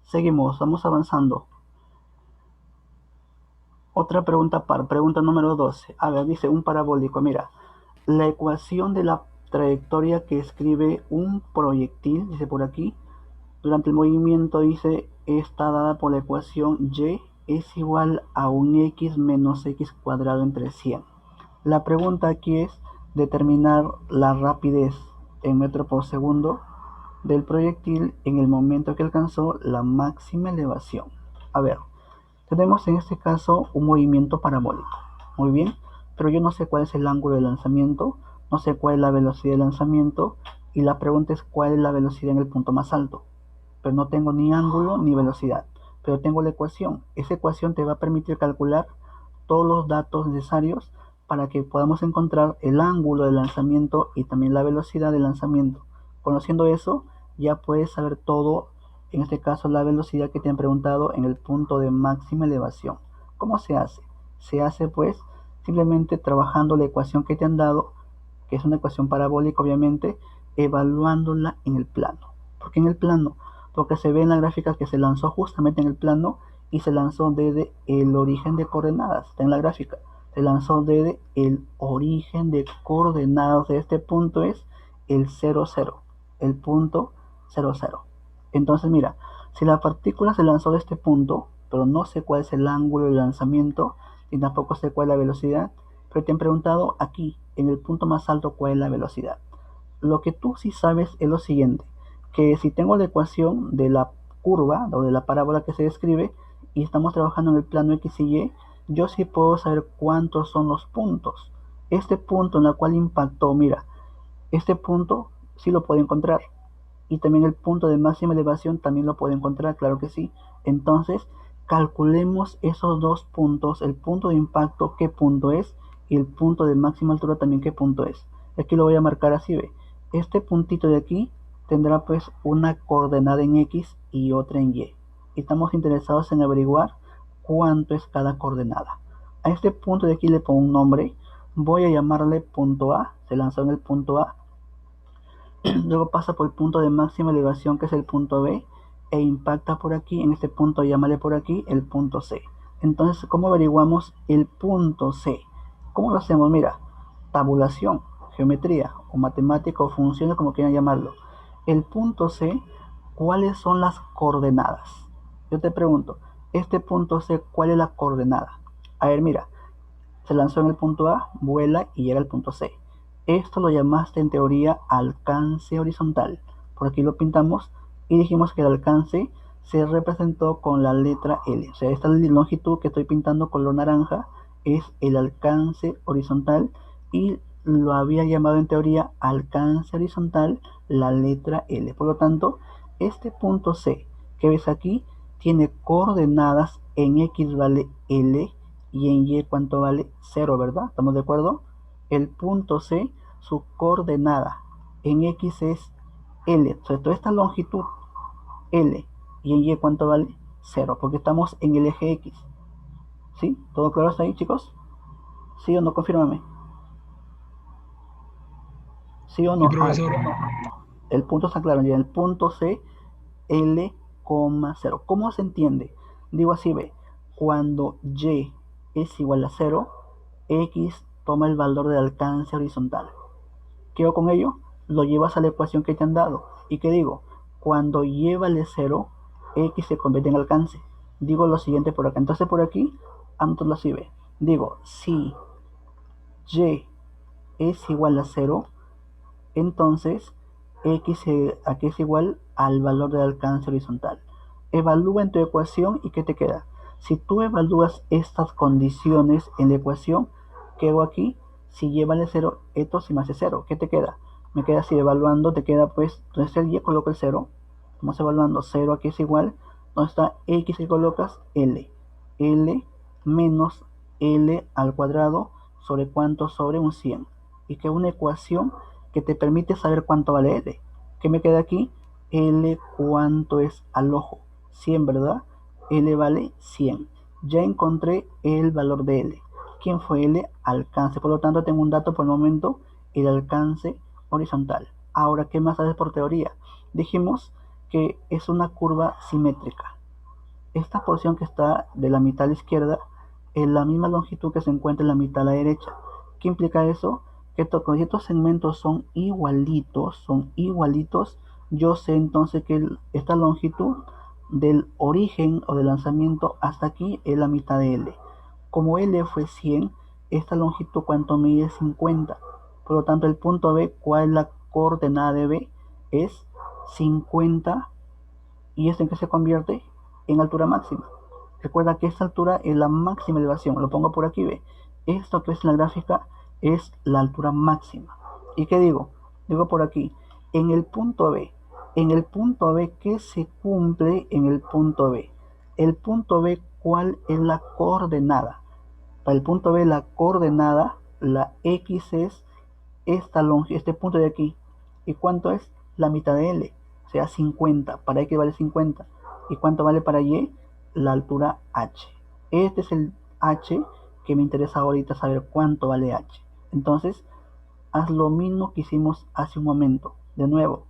Seguimos, vamos avanzando. Otra pregunta pregunta número 12. A ver, dice un parabólico. Mira, la ecuación de la trayectoria que escribe un proyectil, dice por aquí, durante el movimiento, dice, está dada por la ecuación y es igual a un x menos x cuadrado entre 100. La pregunta aquí es determinar la rapidez en metro por segundo del proyectil en el momento que alcanzó la máxima elevación. A ver, tenemos en este caso un movimiento parabólico. Muy bien, pero yo no sé cuál es el ángulo de lanzamiento, no sé cuál es la velocidad de lanzamiento, y la pregunta es cuál es la velocidad en el punto más alto. Pero no tengo ni ángulo ni velocidad, pero tengo la ecuación. Esa ecuación te va a permitir calcular todos los datos necesarios para que podamos encontrar el ángulo de lanzamiento y también la velocidad de lanzamiento. Conociendo eso, ya puedes saber todo, en este caso la velocidad que te han preguntado en el punto de máxima elevación. ¿Cómo se hace? Se hace pues simplemente trabajando la ecuación que te han dado, que es una ecuación parabólica obviamente, evaluándola en el plano. ¿Por qué en el plano? Porque se ve en la gráfica que se lanzó justamente en el plano y se lanzó desde el origen de coordenadas. Está en la gráfica. Se lanzó desde el origen de coordenadas de este punto es el 0, 0. El punto 0, 0. Entonces mira, si la partícula se lanzó de este punto, pero no sé cuál es el ángulo de lanzamiento y tampoco sé cuál es la velocidad, pero te han preguntado aquí, en el punto más alto, cuál es la velocidad. Lo que tú sí sabes es lo siguiente, que si tengo la ecuación de la curva o de la parábola que se describe y estamos trabajando en el plano X y Y, yo sí puedo saber cuántos son los puntos. Este punto en el cual impactó, mira, este punto sí lo puedo encontrar. Y también el punto de máxima elevación también lo puedo encontrar, claro que sí. Entonces, calculemos esos dos puntos, el punto de impacto, qué punto es, y el punto de máxima altura también qué punto es. Aquí lo voy a marcar así, ve. Este puntito de aquí tendrá pues una coordenada en X y otra en Y. Estamos interesados en averiguar cuánto es cada coordenada. A este punto de aquí le pongo un nombre. Voy a llamarle punto A. Se lanzó en el punto A. Luego pasa por el punto de máxima elevación, que es el punto B, e impacta por aquí. En este punto llámale por aquí el punto C. Entonces, ¿cómo averiguamos el punto C? ¿Cómo lo hacemos? Mira, tabulación, geometría o matemática o funciones, como quieran llamarlo. El punto C, ¿cuáles son las coordenadas? Yo te pregunto, este punto C, ¿cuál es la coordenada? A ver, mira, se lanzó en el punto A, vuela y llega al punto C. Esto lo llamaste en teoría alcance horizontal. Por aquí lo pintamos y dijimos que el alcance se representó con la letra L. O sea, esta longitud que estoy pintando color naranja es el alcance horizontal y lo había llamado en teoría alcance horizontal la letra L. Por lo tanto, este punto C que ves aquí tiene coordenadas en X vale L y en Y ¿cuánto vale? 0, ¿verdad? ¿Estamos de acuerdo? El punto C su coordenada en X es L, sobre toda esta longitud L, y en Y ¿cuánto vale? 0, porque estamos en el eje X. ¿Sí? ¿Todo claro hasta ahí, chicos? ¿Sí o no? Confírmame. ¿Sí o no? Sí, profesor. El punto está claro, ya el punto C, L, 0. ¿Cómo se entiende? Digo así, ve, cuando Y es igual a 0, X toma el valor del alcance horizontal. ¿Qué hago con ello? Lo llevas a la ecuación que te han dado. ¿Y qué digo? Cuando Y vale 0, X se convierte en alcance. Digo lo siguiente por acá. Entonces por aquí, anoto así, ve. Digo, si Y es igual a 0, entonces X aquí es igual al valor del alcance horizontal. Evalúa en tu ecuación y ¿qué te queda? Si tú evalúas estas condiciones en la ecuación, ¿qué hago aquí? Si Y vale 0, esto sí me hace 0. ¿Qué te queda? Me queda así evaluando, te queda pues, donde está el Y coloco el 0. Estamos evaluando 0 aquí es igual. Donde está X que colocas L. L menos L al cuadrado sobre cuánto, sobre un 100. Y que es una ecuación que te permite saber cuánto vale L. ¿Qué me queda aquí? L cuánto es al ojo. 100, ¿verdad? L vale 100. Ya encontré el valor de L. ¿Quién fue L? Alcance. Por lo tanto, tengo un dato por el momento, el alcance horizontal. Ahora, ¿qué más sabes por teoría? Dijimos que es una curva simétrica. Esta porción que está de la mitad a la izquierda es la misma longitud que se encuentra en la mitad a la derecha. ¿Qué implica eso? Que estos segmentos son igualitos, yo sé entonces que esta longitud del origen o del lanzamiento hasta aquí es la mitad de L. Como L fue 100, esta longitud ¿cuánto mide? 50. Por lo tanto, el punto B, ¿cuál es la coordenada de B? Es 50. ¿Y esto en qué se convierte? En altura máxima. Recuerda que esta altura es la máxima elevación. Lo pongo por aquí, ve. Esto que es en la gráfica es la altura máxima. ¿Y qué digo? Digo por aquí, en el punto B. En el punto B, ¿qué se cumple en el punto B? El punto B, ¿cuál es la coordenada? Para el punto B, la coordenada, la X es este punto de aquí. ¿Y cuánto es? La mitad de L. O sea, 50. Para X vale 50. ¿Y cuánto vale para Y? La altura H. Este es el H que me interesa ahorita saber cuánto vale H. Entonces, haz lo mismo que hicimos hace un momento. De nuevo,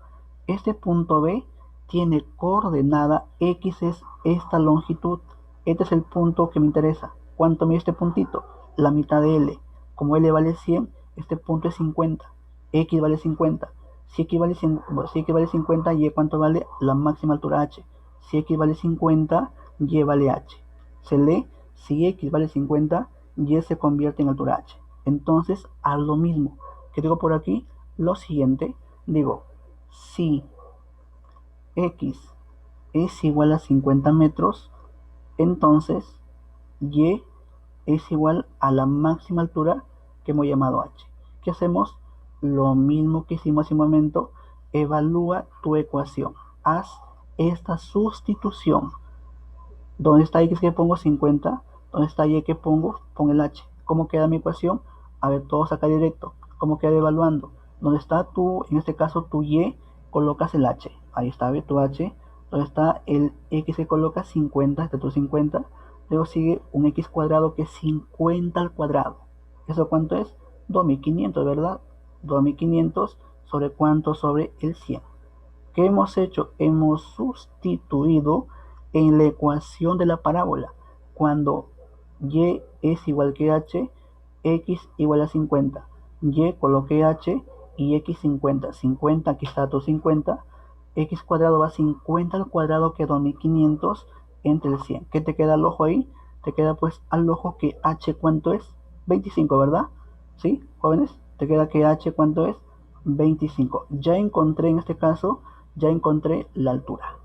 este punto B tiene coordenada X es esta longitud. Este es el punto que me interesa. ¿Cuánto mide este puntito? La mitad de L. Como L vale 100, este punto es 50. X vale 50. Si X vale 50, Y ¿cuánto vale? La máxima altura H. Si X vale 50, Y vale H. Se lee, si X vale 50, Y se convierte en altura H. Entonces, haz lo mismo. ¿Qué digo por aquí? Lo siguiente, digo, si X es igual a 50 metros, entonces Y es igual a la máxima altura que hemos llamado H. ¿Qué hacemos? Lo mismo que hicimos hace un momento, evalúa tu ecuación. Haz esta sustitución. ¿Dónde está X que pongo? 50. ¿Dónde está Y que pongo? Pon el H. ¿Cómo queda mi ecuación? A ver, todo saca directo. ¿Cómo queda evaluando? ¿Dónde está tu, en este caso, tu Y? Colocas el H. Ahí está, ve tu H. ¿Dónde está el X que coloca? 50, este tu 50. Luego sigue un X cuadrado que es 50 al cuadrado. ¿Eso cuánto es? 2500, ¿verdad? 2500 sobre cuánto, sobre el 100. ¿Qué hemos hecho? Hemos sustituido en la ecuación de la parábola. Cuando Y es igual que H, X igual a 50. Y coloqué H y X 50. 50, aquí está tu 50. X cuadrado va 50 al cuadrado que 2500 entre el 100. ¿Qué te queda al ojo ahí? Te queda pues al ojo que H ¿cuánto es? 25, ¿verdad? ¿Sí, jóvenes? Te queda que H ¿cuánto es? 25. Ya encontré en este caso, ya encontré la altura.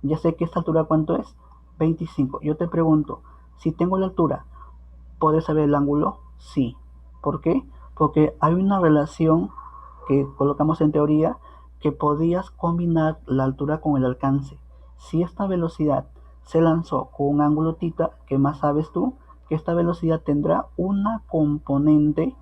Ya sé que esta altura ¿cuánto es? 25. Yo te pregunto, si tengo la altura, ¿podré saber el ángulo? Sí. ¿Por qué? Porque hay una relación que colocamos en teoría que podías combinar la altura con el alcance. Si esta velocidad se lanzó con un ángulo θ, ¿qué más sabes tú? Que esta velocidad tendrá una componente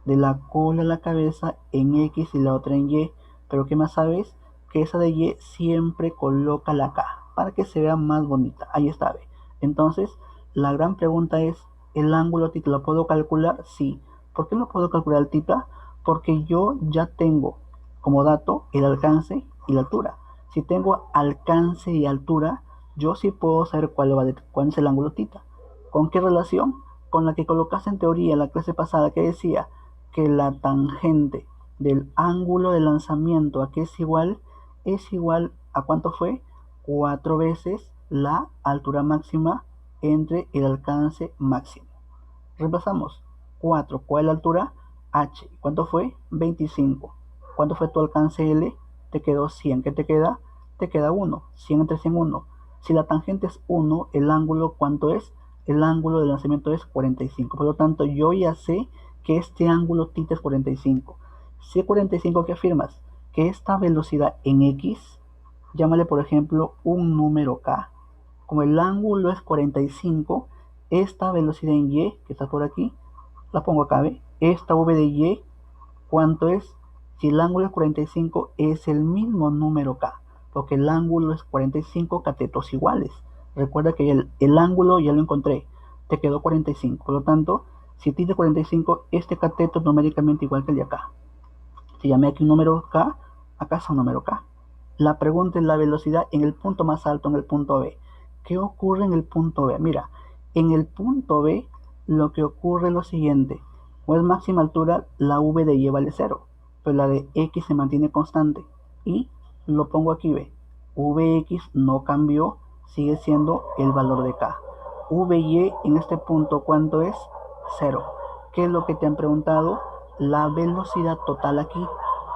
de la cola a la cabeza en X y la otra en Y. Pero ¿qué más sabes? Que esa de Y siempre coloca la K para que se vea más bonita. Ahí está, ¿ve? Entonces, la gran pregunta es, ¿el ángulo tita lo puedo calcular? Sí. ¿Por qué no puedo calcular el tita? Porque yo ya tengo como dato el alcance y la altura. Si tengo alcance y altura, yo sí puedo saber cuál es el ángulo tita. ¿Con qué relación? Con la que colocaste en teoría en la clase pasada, que decía que la tangente del ángulo de lanzamiento a que es igual a ¿cuánto fue? 4 veces la altura máxima entre el alcance máximo. Reemplazamos 4. ¿Cuál es la altura? H. ¿Cuánto fue? 25. ¿Cuánto fue tu alcance L? Te quedó 100. ¿Qué te queda? Te queda 1. 100 entre 100, 1. Si la tangente es 1, el ángulo, ¿cuánto es? El ángulo de lanzamiento es 45. Por lo tanto, yo ya sé que este ángulo θ es 45. Si es 45, ¿qué afirmas? Que esta velocidad en X, llámale por ejemplo un número K. Como el ángulo es 45, esta velocidad en Y, que está por aquí, la pongo acá, ¿ve? Esta v de Y, ¿cuánto es? Si el ángulo es 45, es el mismo número K, porque el ángulo es 45 catetos iguales. Recuerda que el ángulo ya lo encontré, te quedó 45. Por lo tanto, si t es 45, este cateto es numéricamente igual que el de acá. Si llamé aquí un número K, acá es un número K. La pregunta es la velocidad en el punto más alto, en el punto B. ¿Qué ocurre en el punto B? Mira, en el punto B lo que ocurre es lo siguiente. Como es máxima altura, la v de y vale 0, pero la de x se mantiene constante. Y lo pongo aquí, ve. Vx no cambió, sigue siendo el valor de k. Vy en este punto, ¿cuánto es? 0. ¿Qué es lo que te han preguntado? La velocidad total aquí.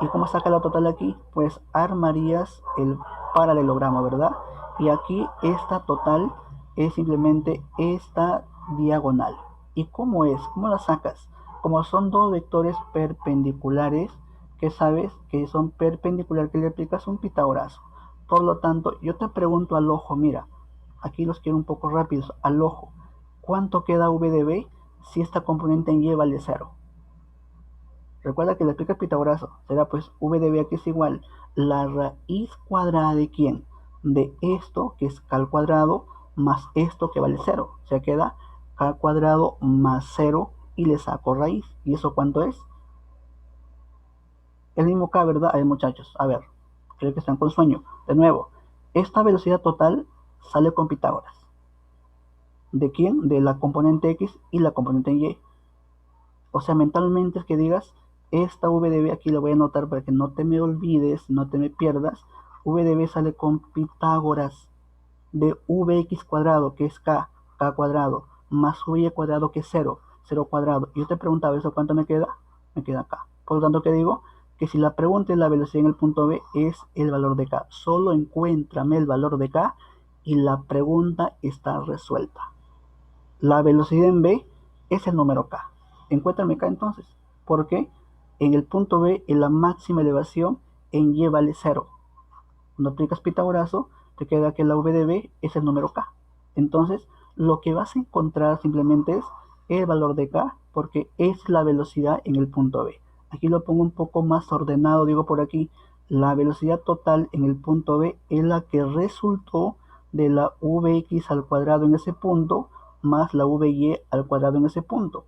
¿Y cómo saca la total aquí? Pues armarías el paralelogramo, ¿verdad? Y aquí esta total es simplemente esta diagonal. ¿Y cómo es? ¿Cómo la sacas? Como son dos vectores perpendiculares, que sabes que son perpendiculares, que le aplicas un pitagorazo. Por lo tanto, yo te pregunto al ojo, mira, aquí los quiero un poco rápidos, al ojo, ¿cuánto queda v de b si esta componente en y vale 0? Recuerda que le aplica el pitagorazo. Será pues v de b aquí es igual la raíz cuadrada de ¿quién? De esto, que es k al cuadrado, más esto que vale 0. O sea, queda k al cuadrado más 0 y le saco raíz. ¿Y eso cuánto es? El mismo k, ¿verdad? A ver, muchachos, a ver, creo que están con sueño. De nuevo, esta velocidad total sale con Pitágoras. ¿De quién? De la componente x y la componente y. O sea, mentalmente es que digas, esta v de b aquí la voy a anotar para que no te me olvides, no te me pierdas. V de b sale con Pitágoras de vx cuadrado, que es k cuadrado, más y cuadrado, que es 0 cuadrado. Y yo te preguntaba, ¿eso cuánto me queda? Me queda k. Por lo tanto, ¿qué digo? Que si la pregunta es la velocidad en el punto B, es el valor de k. Solo encuéntrame el valor de k y la pregunta está resuelta. La velocidad en B es el número k. Encuéntrame k entonces, porque en el punto B, en la máxima elevación, en y vale 0. Cuando aplicas Pitagorazo, te queda que la v de b es el número k. Entonces, lo que vas a encontrar simplemente es el valor de k, porque es la velocidad en el punto B. Aquí lo pongo un poco más ordenado, digo por aquí, la velocidad total en el punto B es la que resultó de la vx al cuadrado en ese punto, más la vy al cuadrado en ese punto.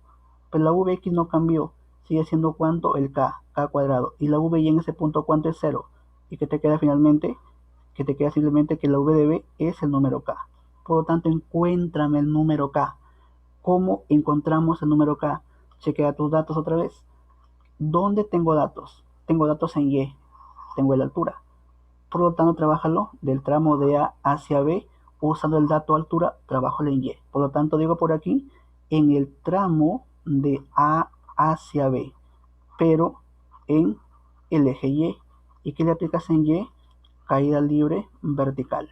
Pero la vx no cambió, sigue siendo ¿cuánto? El k cuadrado. Y la vy en ese punto, ¿cuánto es? 0. ¿Y qué te queda finalmente? Que te queda simplemente que la v de b es el número k. Por lo tanto, encuéntrame el número k. ¿Cómo encontramos el número k? Chequea tus datos otra vez. ¿Dónde tengo datos? Tengo datos en y, tengo la altura. Por lo tanto, trabájalo del tramo de A hacia B, usando el dato altura, trabajo en y. Por lo tanto, digo por aquí, en el tramo de A hacia B, pero en el eje Y. ¿Y qué le aplicas en Y? Caída libre vertical.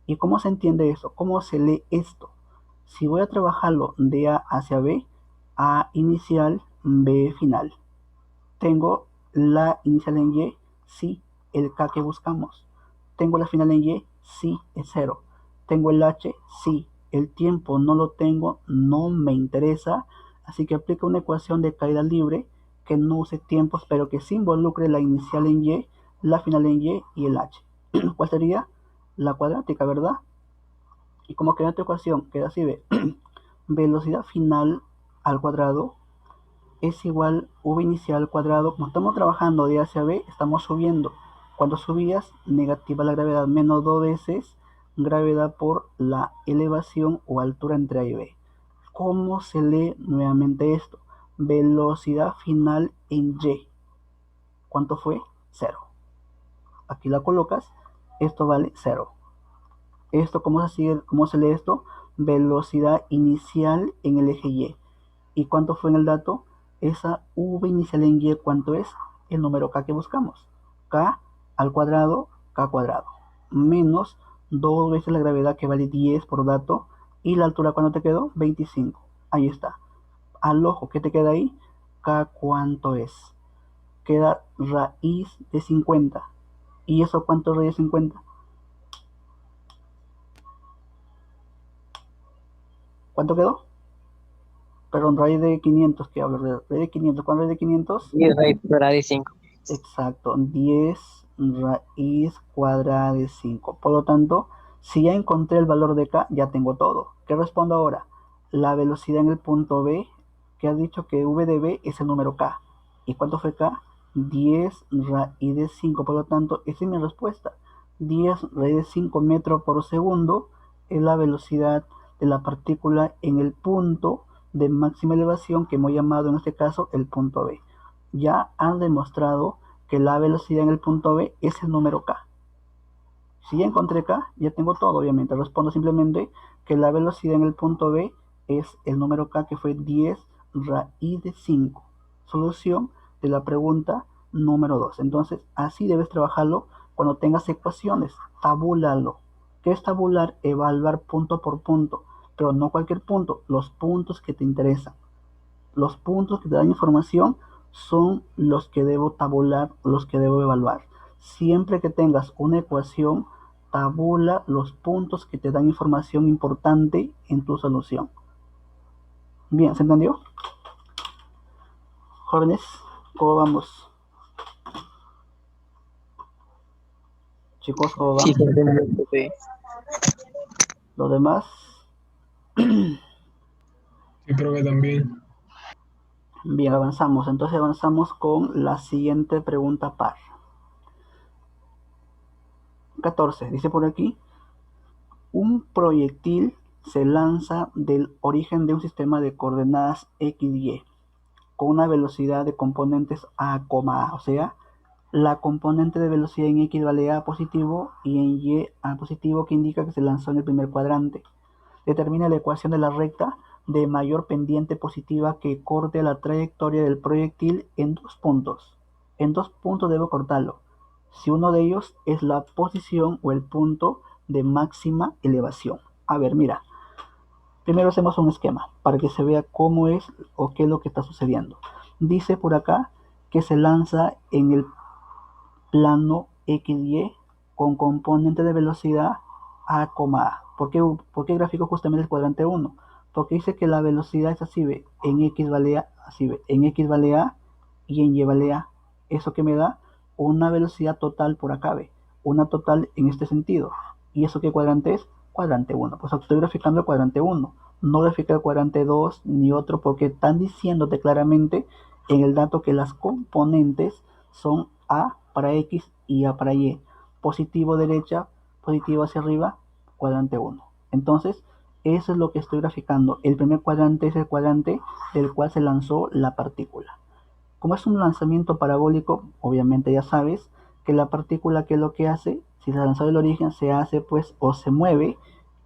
¿Y cómo se entiende eso? ¿Cómo se lee esto? Si voy a trabajarlo de A hacia B, A inicial, B final. ¿Tengo la inicial en Y? Sí, el K que buscamos. ¿Tengo la final en Y? Sí, es 0. ¿Tengo el H? Sí. El tiempo no lo tengo, no me interesa. Así que aplica una ecuación de caída libre que no use tiempos, pero que sí involucre la inicial en Y, la final en Y y el H. ¿Cuál sería? La cuadrática, ¿verdad? Y como queda esta ecuación, queda así, ve. Velocidad final al cuadrado es igual v inicial al cuadrado. Como estamos trabajando de A hacia B, estamos subiendo. Cuando subías, negativa la gravedad, menos 2 veces gravedad por la elevación o altura entre A y B. ¿Cómo se lee nuevamente esto? Velocidad final en Y. ¿Cuánto fue? 0. Aquí la colocas, esto vale 0. Esto, ¿cómo se lee esto? Velocidad inicial en el eje Y. ¿Y cuánto fue en el dato? Esa v inicial en Y, ¿cuánto es? El número k que buscamos. K al cuadrado, k cuadrado. Menos 2 veces la gravedad, que vale 10 por dato. Y la altura, ¿cuánto te quedó? 25. Ahí está. Al ojo, ¿qué te queda ahí? K, ¿cuánto es? Queda raíz de 50. ¿Y eso cuánto es raíz de 50? ¿Cuánto quedó? Perdón, raíz de 500, que hablo de raíz de 500. ¿Cuánto es raíz de 500? 10 raíz cuadrada de 5. Exacto, 10 raíz cuadrada de 5. Por lo tanto, si ya encontré el valor de k, ya tengo todo. ¿Qué respondo ahora? La velocidad en el punto B, que ha dicho que v de B es el número k. ¿Y cuánto fue k? 10 raíz de 5. Por lo tanto, esa es mi respuesta. 10 raíz de 5 metros por segundo es la velocidad de la partícula en el punto de máxima elevación, que hemos llamado en este caso el punto B. Ya han demostrado que la velocidad en el punto B es el número k. Si ya encontré k, ya tengo todo, obviamente. Respondo simplemente que la velocidad en el punto B es el número k, que fue 10 raíz de 5. Solución de la pregunta número 2. Entonces, así debes trabajarlo cuando tengas ecuaciones. Tabúlalo. ¿Qué es tabular? Evaluar punto por punto. Pero no cualquier punto, los puntos que te interesan. Los puntos que te dan información son los que debo tabular, los que debo evaluar. Siempre que tengas una ecuación, tabula los puntos que te dan información importante en tu solución. Bien, ¿se entendió? Jóvenes, ¿cómo vamos? Chicos, ¿cómo van? Sí, sí. Los demás, Sí, creo que también. bien, avanzamos. Entonces avanzamos con la siguiente pregunta par. 14, dice por aquí: un proyectil se lanza del origen de un sistema de coordenadas x y y con una velocidad de componentes a, a, o sea, la componente de velocidad en x vale a positivo y en y a positivo, que indica que se lanzó en el primer cuadrante. Determina la ecuación de la recta de mayor pendiente positiva que corte la trayectoria del proyectil en 2 puntos. En 2 puntos debo cortarlo, si uno de ellos es la posición o el punto de máxima elevación. A ver, mira. Primero hacemos un esquema para que se vea cómo es o qué es lo que está sucediendo. Dice por acá que se lanza en el plano XY con componente de velocidad a, a. ¿Por qué gráfico justamente el cuadrante 1? Porque dice que la velocidad es así, ve, en X vale A, así ve, en X vale A y en Y vale A. Eso que me da una velocidad total por acá, ve, una total en este sentido. ¿Y eso qué cuadrante es? Cuadrante 1. Pues estoy graficando el cuadrante 1. No grafica el cuadrante 2 ni otro, porque están diciéndote claramente en el dato que las componentes son A para X y A para Y. Positivo derecha, positivo hacia arriba, cuadrante 1. Entonces, eso es lo que estoy graficando. El primer cuadrante es el cuadrante del cual se lanzó la partícula. Como es un lanzamiento parabólico, obviamente ya sabes que la partícula, ¿qué es lo que hace? Si se lanzó del origen, se hace pues o se mueve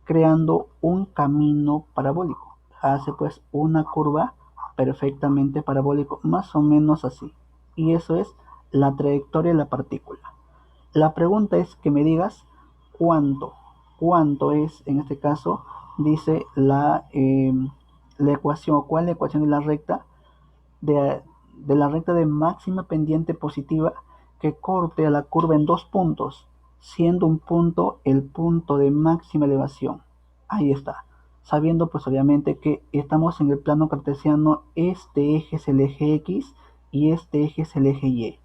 creando un camino parabólico. Hace pues una curva perfectamente parabólico, más o menos así. Y eso es la trayectoria de la partícula. La pregunta es que me digas cuánto es, en este caso, dice la ecuación, o cuál es la ecuación de la recta de máxima pendiente positiva que corte a la curva en 2 puntos, siendo un punto el punto de máxima elevación. Ahí está. Sabiendo pues obviamente que estamos en el plano cartesiano, este eje es el eje X y este eje es el eje Y.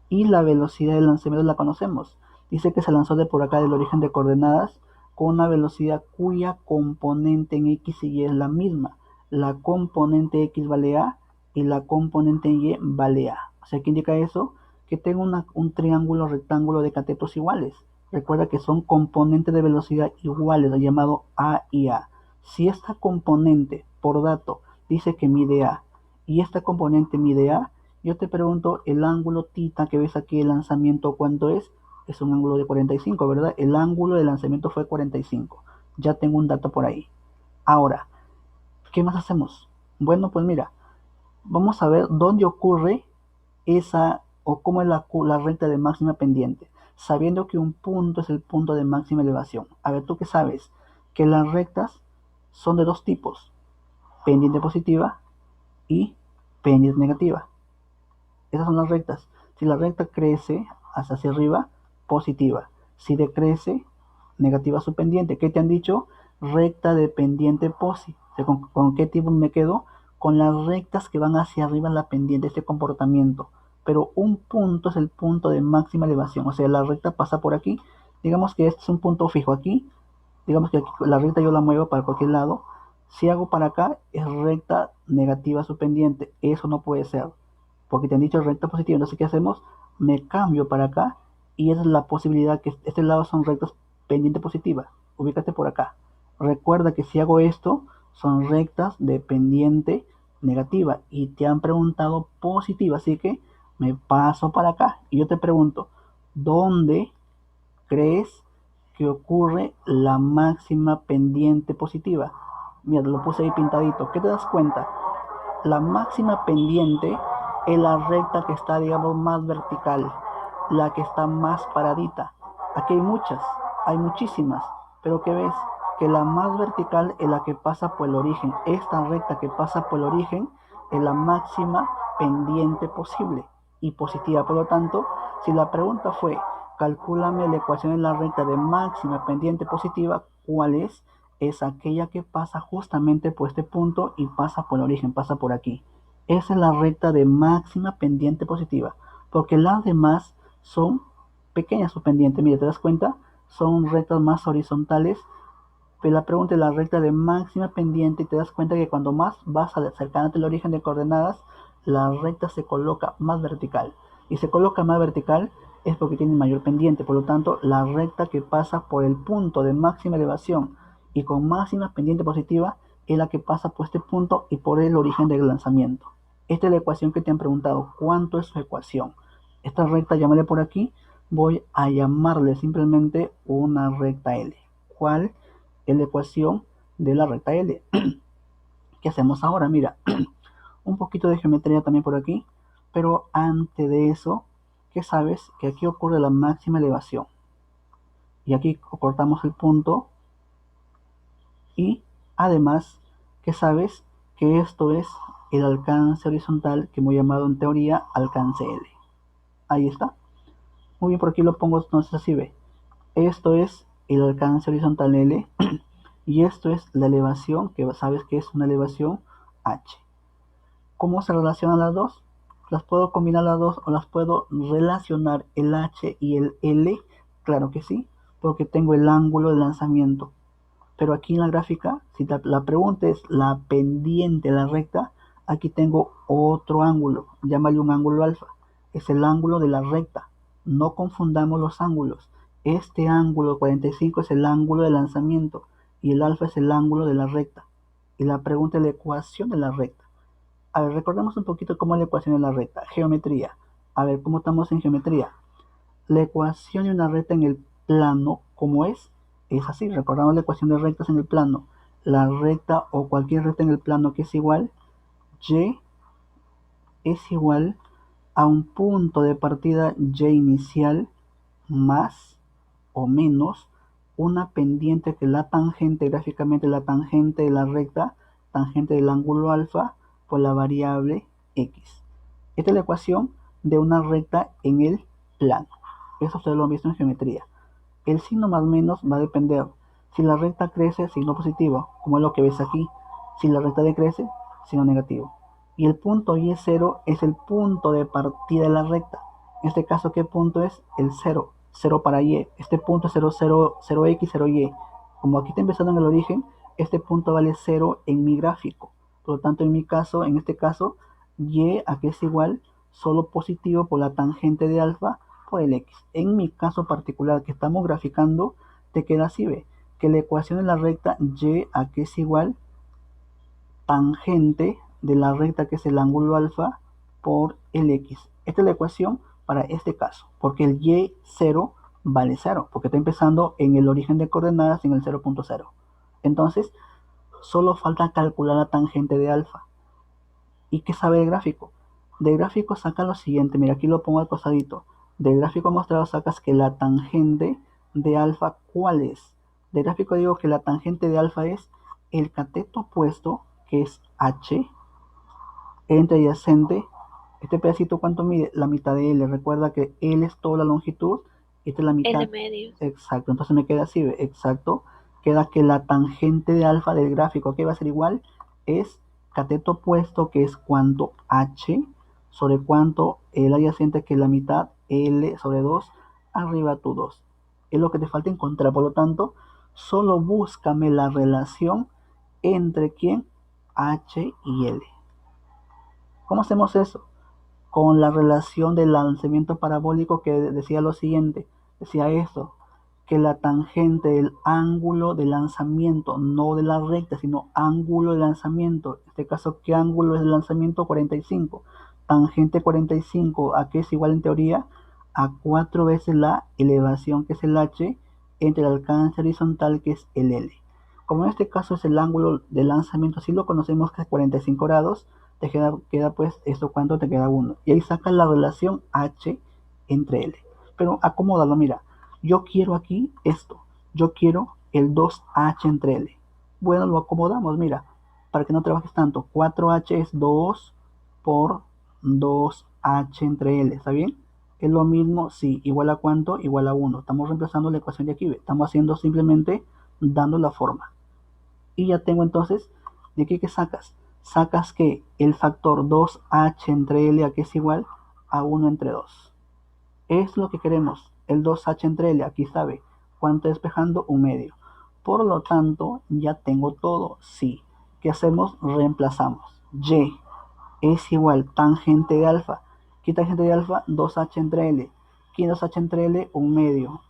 Y la velocidad del lanzamiento la conocemos. Dice que se lanzó de por acá del origen de coordenadas con una velocidad cuya componente en X y Y es la misma. La componente X vale A y la componente Y vale A. O sea, ¿qué indica eso? Que tengo un triángulo rectángulo de catetos iguales. Recuerda que son componentes de velocidad iguales, llamado A y A. Si esta componente, por dato, dice que mide A y esta componente mide A, yo te pregunto, el ángulo θ que ves aquí, el lanzamiento, ¿cuánto es? Es un ángulo de 45, ¿verdad? El ángulo de lanzamiento fue 45. Ya tengo un dato por ahí. Ahora, ¿qué más hacemos? Bueno, pues mira, vamos a ver dónde ocurre esa, o cómo es la recta de máxima pendiente, sabiendo que un punto es el punto de máxima elevación. A ver, ¿tú qué sabes? Que las rectas son de dos tipos, pendiente positiva y pendiente negativa. Esas son las rectas. Si la recta crece hacia arriba, positiva. Si decrece, negativa su pendiente. ¿Qué te han dicho? Recta de pendiente posi. O sea, ¿con qué tipo me quedo? Con las rectas que van hacia arriba en la pendiente, este comportamiento. Pero un punto es el punto de máxima elevación. O sea, la recta pasa por aquí. Digamos que este es un punto fijo aquí. Digamos que aquí, la recta yo la muevo para cualquier lado. Si hago para acá, es recta negativa su pendiente. Eso no puede ser, porque te han dicho recta positiva. Entonces, ¿qué hacemos? Me cambio para acá y esa es la posibilidad, que este lado son rectas pendiente positiva. Ubícate por acá. Recuerda que si hago esto, son rectas de pendiente negativa y te han preguntado positiva, así que me paso para acá y yo te pregunto, ¿dónde crees que ocurre la máxima pendiente positiva? Mira, lo puse ahí pintadito. ¿Qué te das cuenta? La máxima pendiente es la recta que está, digamos, más vertical, la que está más paradita. Aquí hay muchas, hay muchísimas, pero ¿qué ves? Que la más vertical es la que pasa por el origen. Esta recta que pasa por el origen es la máxima pendiente posible y positiva. Por lo tanto, si la pregunta fue, calcúlame la ecuación de la recta de máxima pendiente positiva, ¿cuál es? Es aquella que pasa justamente por este punto y pasa por el origen, pasa por aquí. Esa es la recta de máxima pendiente positiva, porque las demás son pequeñas sus pendientes. Mira, ¿te das cuenta? Son rectas más horizontales, pero la pregunta es la recta de máxima pendiente y te das cuenta que cuando más vas acercándote al origen de coordenadas, la recta se coloca más vertical. Y se coloca más vertical es porque tiene mayor pendiente. Por lo tanto, la recta que pasa por el punto de máxima elevación y con máxima pendiente positiva es la que pasa por este punto y por el origen del lanzamiento. Esta es la ecuación que te han preguntado. ¿Cuánto es su ecuación? Esta recta, llámale por aquí, voy a llamarle simplemente una recta L. ¿Cuál es la ecuación de la recta L? ¿Qué hacemos ahora? Mira, un poquito de geometría también por aquí, pero antes de eso, ¿qué sabes? Que aquí ocurre la máxima elevación. Y aquí cortamos el punto. Y además, ¿qué sabes? Que esto es el alcance horizontal que hemos llamado en teoría alcance L. Ahí está. Muy bien, por aquí lo pongo, no sé si ve. Esto es el alcance horizontal L y esto es la elevación, que sabes que es una elevación H. ¿Cómo se relacionan las dos? ¿Las puedo combinar las dos o las puedo relacionar el H y el L? Claro que sí, porque tengo el ángulo de lanzamiento. Pero aquí en la gráfica, si la pregunta es la pendiente, la recta, aquí tengo otro ángulo, llámale un ángulo alfa. Es el ángulo de la recta. No confundamos los ángulos. Este ángulo 45 es el ángulo de lanzamiento y el alfa es el ángulo de la recta. Y la pregunta es la ecuación de la recta. A ver, recordemos un poquito cómo es la ecuación de la recta. Geometría. A ver, ¿cómo estamos en geometría? La ecuación de una recta en el plano, ¿cómo es? Es así, recordamos la ecuación de rectas en el plano. La recta o cualquier recta en el plano que es igual, y es igual a un punto de partida y inicial más o menos una pendiente que es la tangente, gráficamente la tangente de la recta, tangente del ángulo alfa por la variable x. Esta es la ecuación de una recta en el plano. Eso ustedes lo han visto en geometría. El signo más o menos va a depender. Si la recta crece, signo positivo, como es lo que ves aquí. Si la recta decrece, signo negativo. Y el punto Y0 es el punto de partida de la recta. En este caso, ¿qué punto es? El 0. 0 para Y. Este punto es 0, 0, 0x, 0y. Como aquí está empezando en el origen, este punto vale 0 en mi gráfico. Por lo tanto, en mi caso, en este caso, Y a que es igual solo positivo por la tangente de alfa por el x. En mi caso particular que estamos graficando, te queda así, ve, que la ecuación de la recta Y a que es igual tangente de la recta que es el ángulo alfa por el x. Esta es la ecuación para este caso, porque el y0 vale 0, porque está empezando en el origen de coordenadas en el 0.0. Entonces, solo falta calcular la tangente de alfa. ¿Y qué sabe el gráfico? Del gráfico saca lo siguiente, mira, aquí lo pongo al costadito. Del gráfico mostrado sacas que la tangente de alfa, ¿cuál es? Del gráfico digo que la tangente de alfa es el cateto opuesto, que es h, entre adyacente. Este pedacito, ¿cuánto mide? La mitad de L. Recuerda que L es toda la longitud, esta es la mitad. L medio. Exacto, entonces me queda así, exacto. Queda que la tangente de alfa del gráfico, que va a ser igual, es cateto opuesto, que es cuánto h, sobre cuánto el adyacente, que es la mitad, L sobre 2, arriba tu 2. Es lo que te falta encontrar, por lo tanto, solo búscame la relación entre quién, h y L. ¿Cómo hacemos eso? Con la relación del lanzamiento parabólico, que decía lo siguiente, decía esto, que la tangente del ángulo de lanzamiento, no de la recta, sino ángulo de lanzamiento, en este caso, ¿qué ángulo es el lanzamiento? 45. Tangente 45, ¿a qué es igual en teoría? A 4 veces la elevación, que es el h, entre el alcance horizontal, que es el L. Como en este caso es el ángulo de lanzamiento, si lo conocemos que es 45 grados, te queda pues esto, ¿cuánto te queda? 1. Y ahí sacas la relación h entre L. Pero acomódalo, mira. Yo quiero aquí esto. Yo quiero el 2h entre L. Bueno, lo acomodamos, mira. Para que no trabajes tanto. 4h es 2 por 2h entre L. ¿Está bien? Es lo mismo, sí. ¿Igual a cuánto? Igual a 1. Estamos reemplazando la ecuación de aquí. Estamos haciendo simplemente dando la forma. Y ya tengo entonces, ¿de aquí qué sacas? Sacas que el factor 2h entre L, ¿a qué es igual? A 1 entre 2. Es lo que queremos. El 2h entre L, aquí sabe. ¿Cuánto despejando? 1 medio. Por lo tanto, ya tengo todo. Sí. ¿Qué hacemos? Reemplazamos. Y es igual tangente de alfa. ¿Qué tangente de alfa? 2h entre L. ¿Quién 2h entre L? 1 medio.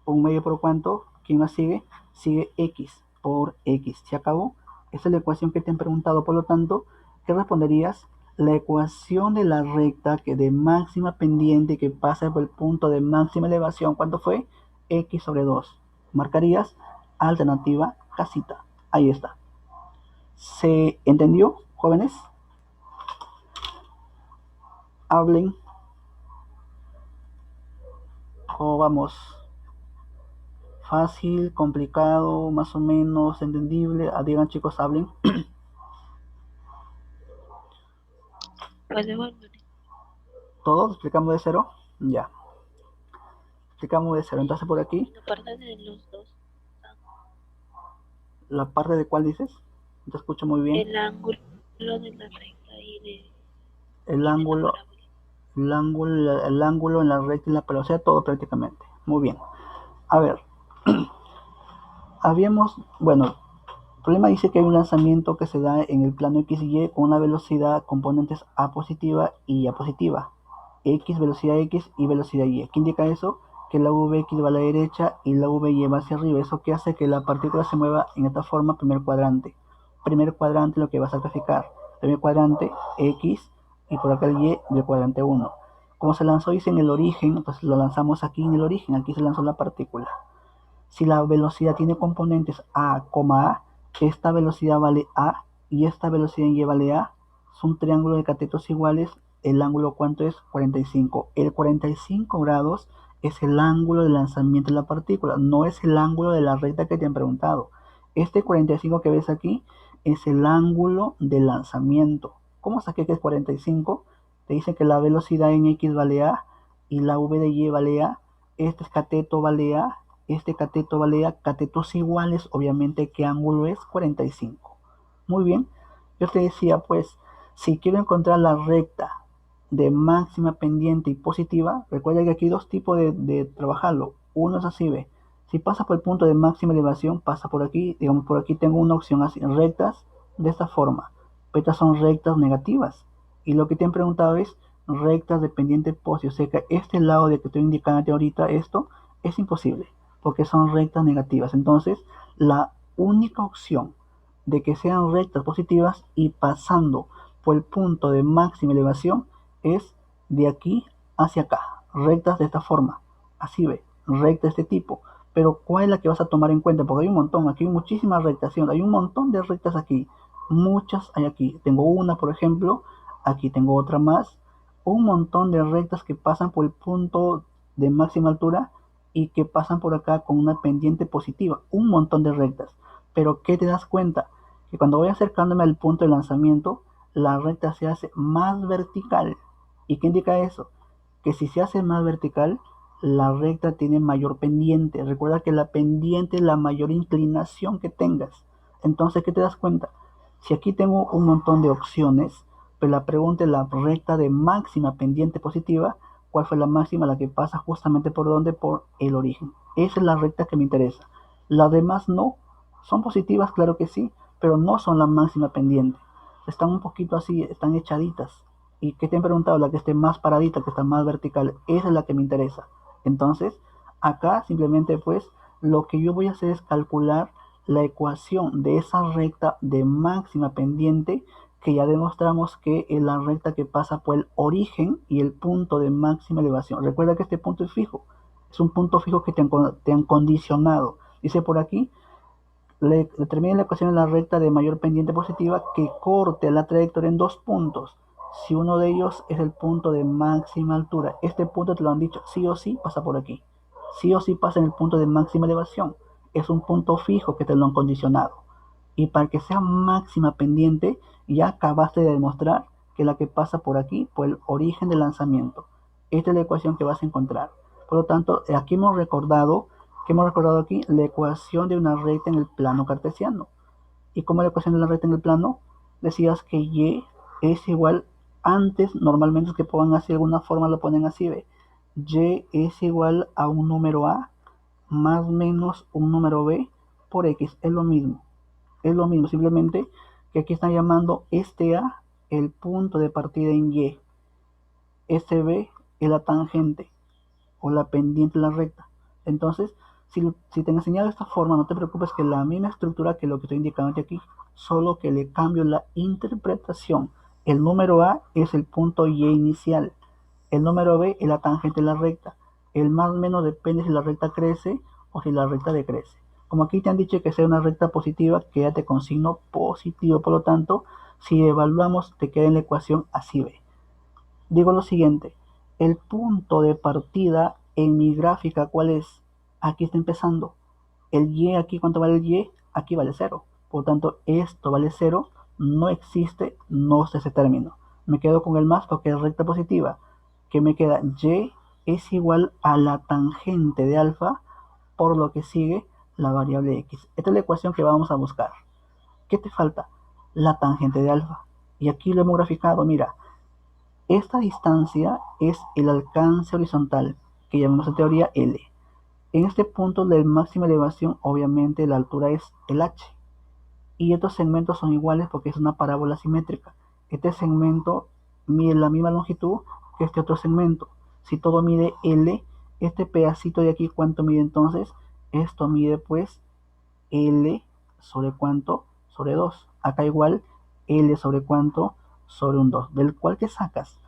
1 medio por cuánto. ¿Quién más sigue? Sigue x por x. ¿Se acabó? Esa es la ecuación que te han preguntado. Por lo tanto, ¿qué responderías? La ecuación de la recta que de máxima pendiente que pasa por el punto de máxima elevación, ¿cuánto fue? X sobre 2. Marcarías alternativa casita. Ahí está. ¿Se entendió, jóvenes? Hablen. ¿Cómo vamos? Fácil, complicado, más o menos entendible. Digan, chicos, hablen. Pues de bueno. ¿Todos explicamos de cero? Ya. Explicamos de cero. Entonces por aquí, La parte de los dos. la parte de cuál dices. No te escucho muy bien. El ángulo de la recta y de El ángulo, el ángulo en la recta y la parábola, o sea, todo prácticamente. Muy bien. A ver. Bueno, el problema dice que hay un lanzamiento que se da en el plano X y Y con una velocidad componentes A positiva y A positiva. X, velocidad X y velocidad Y. ¿Qué indica eso? Que la Vx va a la derecha y la Vy va hacia arriba. Eso que hace que la partícula se mueva en esta forma, primer cuadrante. Primer cuadrante lo que vas a graficar. Primer cuadrante X y por acá el Y del cuadrante 1. Como se lanzó, dice en el origen, entonces lo lanzamos aquí en el origen. Aquí se lanzó la partícula. Si la velocidad tiene componentes A, A, esta velocidad vale A y esta velocidad Y vale A. Es un triángulo de catetos iguales. El ángulo, ¿cuánto es? 45. El 45 grados es el ángulo de lanzamiento de la partícula, no es el ángulo de la recta que te han preguntado. Este 45 que ves aquí es el ángulo de lanzamiento. ¿Cómo saqué que es 45? Te dice que la velocidad en X vale A y la V de Y vale A. Este cateto vale A, este cateto vale A. Catetos iguales, obviamente, ¿qué ángulo es? 45. Muy bien. Yo te decía, pues, Si quiero encontrar la recta de máxima pendiente y positiva, recuerda que aquí hay dos tipos de trabajarlo. Uno es así, ve. Si pasa por el punto de máxima elevación, pasa por aquí. Digamos, por aquí tengo una opción así, rectas de esta forma. Estas son rectas negativas. Y lo que te han preguntado es rectas de pendiente positiva. O sea que este lado de que estoy indicando ahorita, esto es imposible, porque son rectas negativas. Entonces, la única opción de que sean rectas positivas y pasando por el punto de máxima elevación es de aquí hacia acá, rectas de esta forma, así ve, recta de este tipo. Pero ¿cuál es la que vas a tomar en cuenta? Porque hay un montón, aquí hay muchísimas rectas, hay un montón de rectas aquí, muchas hay aquí. Tengo una, por ejemplo, aquí tengo otra más, un montón de rectas que pasan por el punto de máxima altura y que pasan por acá con una pendiente positiva, un montón de rectas. Pero ¿qué te das cuenta? Que cuando voy acercándome al punto de lanzamiento, la recta se hace más vertical. ¿Y qué indica eso? Que si se hace más vertical, la recta tiene mayor pendiente. Recuerda que la pendiente es la mayor inclinación que tengas. Entonces, ¿qué te das cuenta? Si aquí tengo un montón de opciones, pero la pregunta es la recta de máxima pendiente positiva, ¿cuál fue la máxima? La que pasa justamente por donde, por el origen. Esa es la recta que me interesa. Las demás no. Son positivas, claro que sí, pero no son la máxima pendiente. Están un poquito así, están echaditas. ¿Y qué te han preguntado? La que esté más paradita, que está más vertical. Esa es la que me interesa. Entonces, acá simplemente pues lo que yo voy a hacer es calcular la ecuación de esa recta de máxima pendiente que ya demostramos que es la recta que pasa por el origen y el punto de máxima elevación. Recuerda que este punto es fijo. Es un punto fijo que te han condicionado. Dice por aquí, determina la ecuación de la recta de mayor pendiente positiva que corte la trayectoria en dos puntos. Si uno de ellos es el punto de máxima altura, este punto te lo han dicho, sí o sí pasa por aquí. Sí o sí pasa en el punto de máxima elevación. Es un punto fijo que te lo han condicionado. Y para que sea máxima pendiente, ya acabaste de demostrar que la que pasa por aquí, por el origen del lanzamiento. Esta es la ecuación que vas a encontrar. Por lo tanto, aquí hemos recordado ¿qué hemos recordado aquí? La ecuación de una recta en el plano cartesiano. ¿Y cómo es la ecuación de la recta en el plano? Decías que y es igual, antes normalmente es que pongan así, de alguna forma lo ponen así, ¿ve? Y es igual a un número a más menos un número b por x. Es lo mismo. Es lo mismo, simplemente que aquí están llamando este a el punto de partida en y. Este b es la tangente o la pendiente de la recta. Entonces, si te han enseñado de esta forma, no te preocupes, que la misma estructura que lo que estoy indicando aquí, solo que le cambio la interpretación. El número A es el punto Y inicial, el número B es la tangente de la recta, el más o menos depende si la recta crece o si la recta decrece. Como aquí te han dicho que sea una recta positiva, quédate con signo positivo, por lo tanto, si evaluamos, te queda en la ecuación así ve. Digo lo siguiente, el punto de partida en mi gráfica, ¿cuál es? Aquí está empezando. El y aquí, ¿cuánto vale el y? Aquí vale 0. Por lo tanto, esto vale 0, no existe, no es ese término. Me quedo con el más porque es recta positiva. Que me queda y es igual a la tangente de alfa, por lo que sigue la variable x. Esta es la ecuación que vamos a buscar. ¿Qué te falta? La tangente de alfa. Y aquí lo hemos graficado, mira. Esta distancia es el alcance horizontal, que llamamos en teoría L. En este punto de máxima elevación, obviamente la altura es el h. Y estos segmentos son iguales porque es una parábola simétrica. Este segmento mide la misma longitud que este otro segmento. Si todo mide L, este pedacito de aquí, ¿cuánto mide entonces? Esto mide pues L sobre cuánto, sobre 2. Acá igual L sobre cuánto, sobre un 2. Del cual te sacas.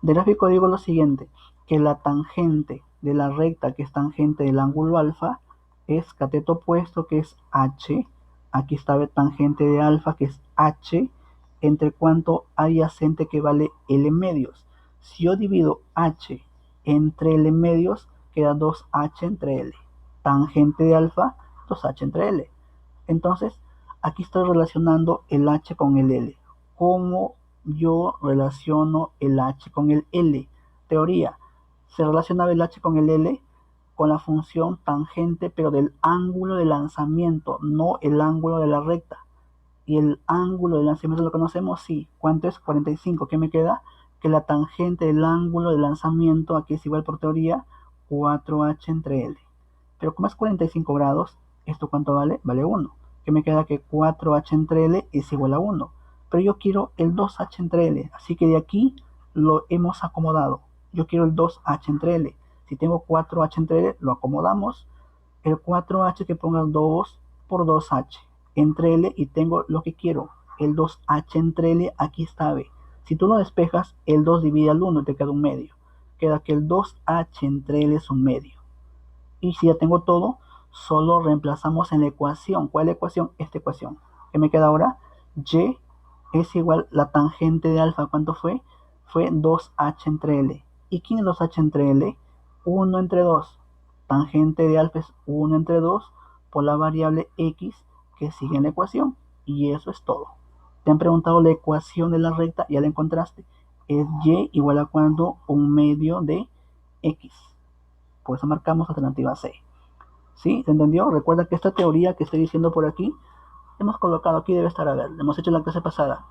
De gráfico digo lo siguiente, que la tangente de la recta que es tangente del ángulo alfa es cateto opuesto que es h, aquí está tangente de alfa que es h, entre cuánto adyacente que vale L medios. Si yo divido h entre L medios, queda 2h entre L. Tangente de alfa, 2h entre L. Entonces, aquí estoy relacionando el h con el L. ¿Cómo yo relaciono el h con el L? Teoría, se relaciona el h con el L con la función tangente, pero del ángulo de lanzamiento, no el ángulo de la recta. Y el ángulo de lanzamiento lo conocemos, sí. ¿Cuánto es? 45. ¿Qué me queda? Que la tangente del ángulo de lanzamiento, aquí es igual por teoría, 4h entre L. Pero como es 45 grados, ¿esto cuánto vale? Vale 1. Que me queda que 4h entre L es igual a 1. Pero yo quiero el 2h entre L, así que de aquí lo hemos acomodado. Yo quiero el 2h entre L. Si tengo 4h entre L, lo acomodamos. El 4h que ponga 2 por 2h entre L y tengo lo que quiero. El 2h entre L, aquí está B. Si tú lo despejas, el 2 divide al 1 y te queda un medio. Queda que el 2h entre L es un medio. Y si ya tengo todo, solo reemplazamos en la ecuación. ¿Cuál es la ecuación? Esta ecuación. ¿Qué me queda ahora? Y es igual la tangente de alfa. ¿Cuánto fue? Fue 2h entre L. ¿Y quién es 2h entre L? 1 entre 2. Tangente de alfa es 1 entre 2 por la variable x que sigue en la ecuación. Y eso es todo. Te han preguntado la ecuación de la recta, ya la encontraste. Es y igual a cuánto, un medio de x. Por eso marcamos alternativa C. ¿Sí? ¿Se entendió? Recuerda que esta teoría que estoy diciendo por aquí, hemos colocado aquí, debe estar, a ver, hemos hecho en la clase pasada.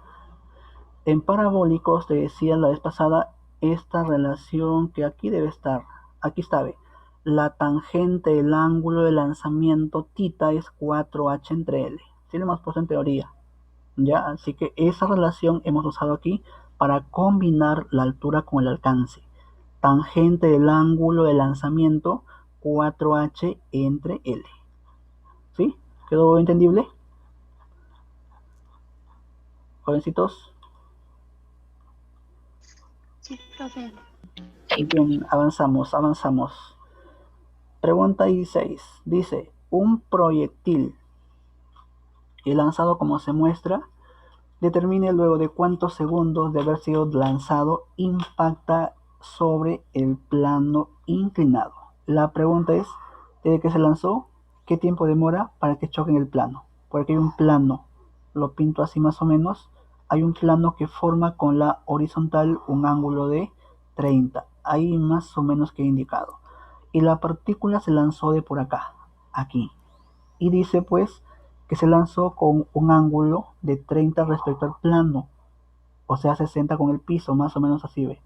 En parabólicos, te decía la vez pasada, esta relación que aquí debe estar. Aquí está, ve. La tangente del ángulo de lanzamiento θ es 4h entre L. Sí lo hemos puesto en teoría. ¿Ya? Así que esa relación hemos usado aquí para combinar la altura con el alcance. Tangente del ángulo de lanzamiento 4h entre L. ¿Sí? ¿Quedó entendible? Jovencitos. Sí, profe. Bien, avanzamos. Pregunta 16. Dice, un proyectil lanzado como se muestra, determine luego de cuántos segundos de haber sido lanzado impacta sobre el plano inclinado. La pregunta es, desde que se lanzó, ¿qué tiempo demora para que choque en el plano? Porque hay un plano, lo pinto así más o menos, hay un plano que forma con la horizontal un ángulo de 30, ahí más o menos que he indicado. Y la partícula se lanzó de por acá, aquí. Y dice pues que se lanzó con un ángulo de 30 respecto al plano, o sea 60 con el piso, más o menos así ve.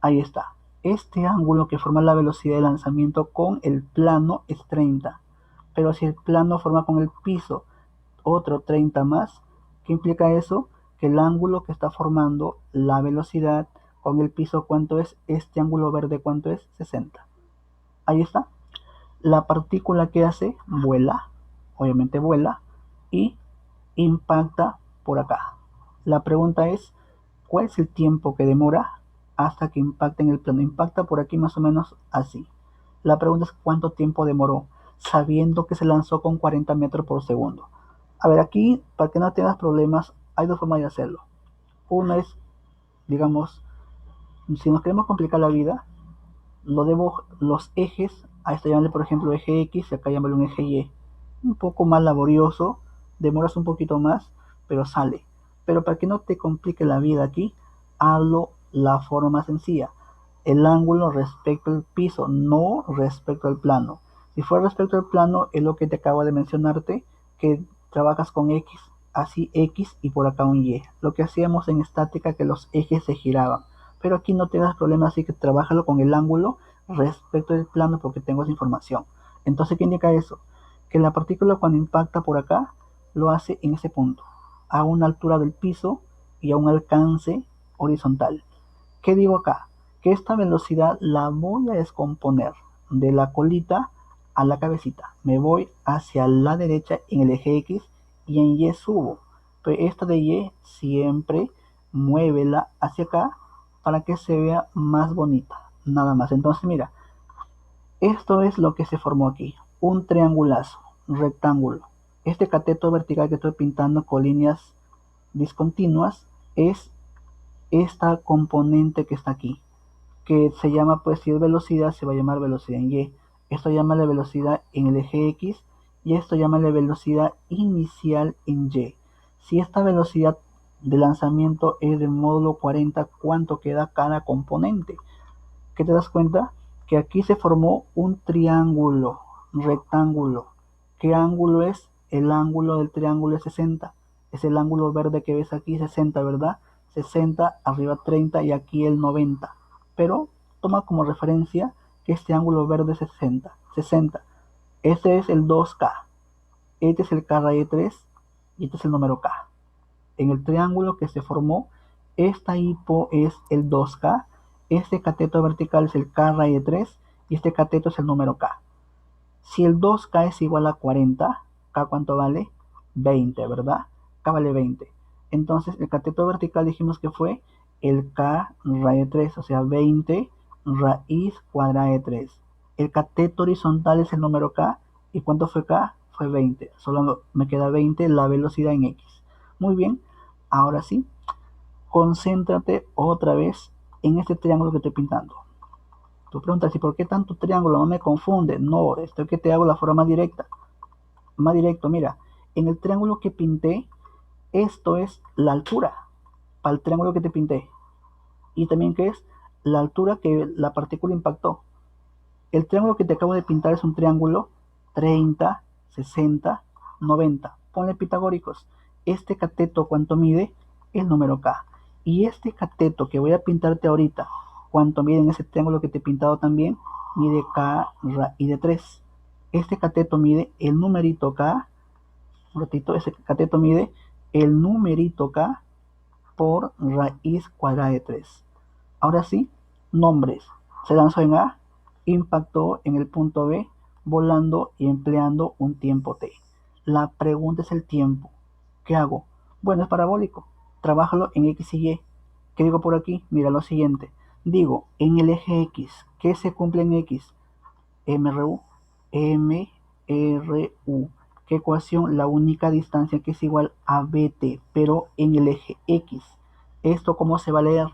Ahí está. Este ángulo que forma la velocidad de lanzamiento con el plano es 30. Pero si el plano forma con el piso otro 30 más, ¿qué implica eso? Que el ángulo que está formando la velocidad con el piso, ¿cuánto es? Este ángulo verde, ¿cuánto es? 60. Ahí está. La partícula que hace, vuela, obviamente vuela, y impacta por acá. La pregunta es, ¿cuál es el tiempo que demora hasta que impacte en el plano? Impacta por aquí más o menos así. La pregunta es, ¿cuánto tiempo demoró? Sabiendo que se lanzó con 40 metros por segundo. A ver, aquí, para que no tengas problemas, hay dos formas de hacerlo. Una es, digamos, si nos queremos complicar la vida, los ejes, a esto llamarle por ejemplo eje X y acá llamarle un eje Y. Un poco más laborioso, demoras un poquito más, pero sale. Pero para que no te complique la vida aquí, hazlo la forma más sencilla. El ángulo respecto al piso, no respecto al plano. Si fuera respecto al plano, es lo que te acabo de mencionarte, que trabajas con X, así X y por acá un Y. Lo que hacíamos en estática, que los ejes se giraban. Pero aquí no te das problema, así que trabájalo con el ángulo respecto del plano porque tengo esa información. Entonces, ¿qué indica eso? Que la partícula cuando impacta por acá, lo hace en ese punto, a una altura del piso y a un alcance horizontal. ¿Qué digo acá? Que esta velocidad la voy a descomponer de la colita a la cabecita. Me voy hacia la derecha en el eje X y en Y subo. Pero esta de Y siempre muévela hacia acá para que se vea más bonita. Nada más. Entonces mira, esto es lo que se formó aquí. Un triangulazo, un rectángulo. Este cateto vertical que estoy pintando con líneas discontinuas es esta componente que está aquí, que se llama, pues si es velocidad, se va a llamar velocidad en Y. Esto llama la velocidad en el eje X y esto llama la velocidad inicial en Y. Si esta velocidad de lanzamiento es de módulo 40, ¿cuánto queda cada componente? ¿Qué te das cuenta? Que aquí se formó un triángulo, rectángulo. ¿Qué ángulo es? El ángulo del triángulo es 60. Es el ángulo verde que ves aquí, 60, ¿verdad? 60, arriba 30 y aquí el 90. Pero toma como referencia que este ángulo verde es 60. Este es el 2K. Este es el K raíz de 3 y este es el número K. En el triángulo que se formó, esta hipo es el 2K, este cateto vertical es el K raíz de 3 y este cateto es el número K. Si el 2K es igual a 40, ¿K cuánto vale? 20, ¿verdad? K vale 20. Entonces el cateto vertical dijimos que fue el K raíz de 3, o sea 20 raíz cuadrada de 3. El cateto horizontal es el número K. ¿Y cuánto fue K? Fue 20. Solo me queda 20 la velocidad en X. Muy bien, ahora sí, concéntrate otra vez en este triángulo que estoy pintando. Tú preguntas, ¿y por qué tanto triángulo? No me confunde. No, esto es que te hago la forma más directa. Más directo, mira, en el triángulo que pinté, esto es la altura para el triángulo que te pinté. Y también que es la altura que la partícula impactó. El triángulo que te acabo de pintar es un triángulo 30, 60, 90. Ponle pitagóricos. Este cateto, ¿cuánto mide? El número K. Y este cateto que voy a pintarte ahorita, ¿cuánto mide en ese triángulo que te he pintado también? Mide K raíz de 3. Este cateto mide el numerito K. Un ratito, ese cateto mide el numerito K por raíz cuadrada de 3. Ahora sí, nombres. Se lanzó en A, impactó en el punto B, volando y empleando un tiempo T. La pregunta es el tiempo. ¿Qué hago? Bueno, es parabólico. Trabájalo en X y Y. ¿Qué digo por aquí? Mira lo siguiente. Digo, en el eje X, ¿qué se cumple en X? MRU. MRU. ¿Qué ecuación? La única distancia que es igual a BT, pero en el eje X. ¿Esto cómo se va a leer?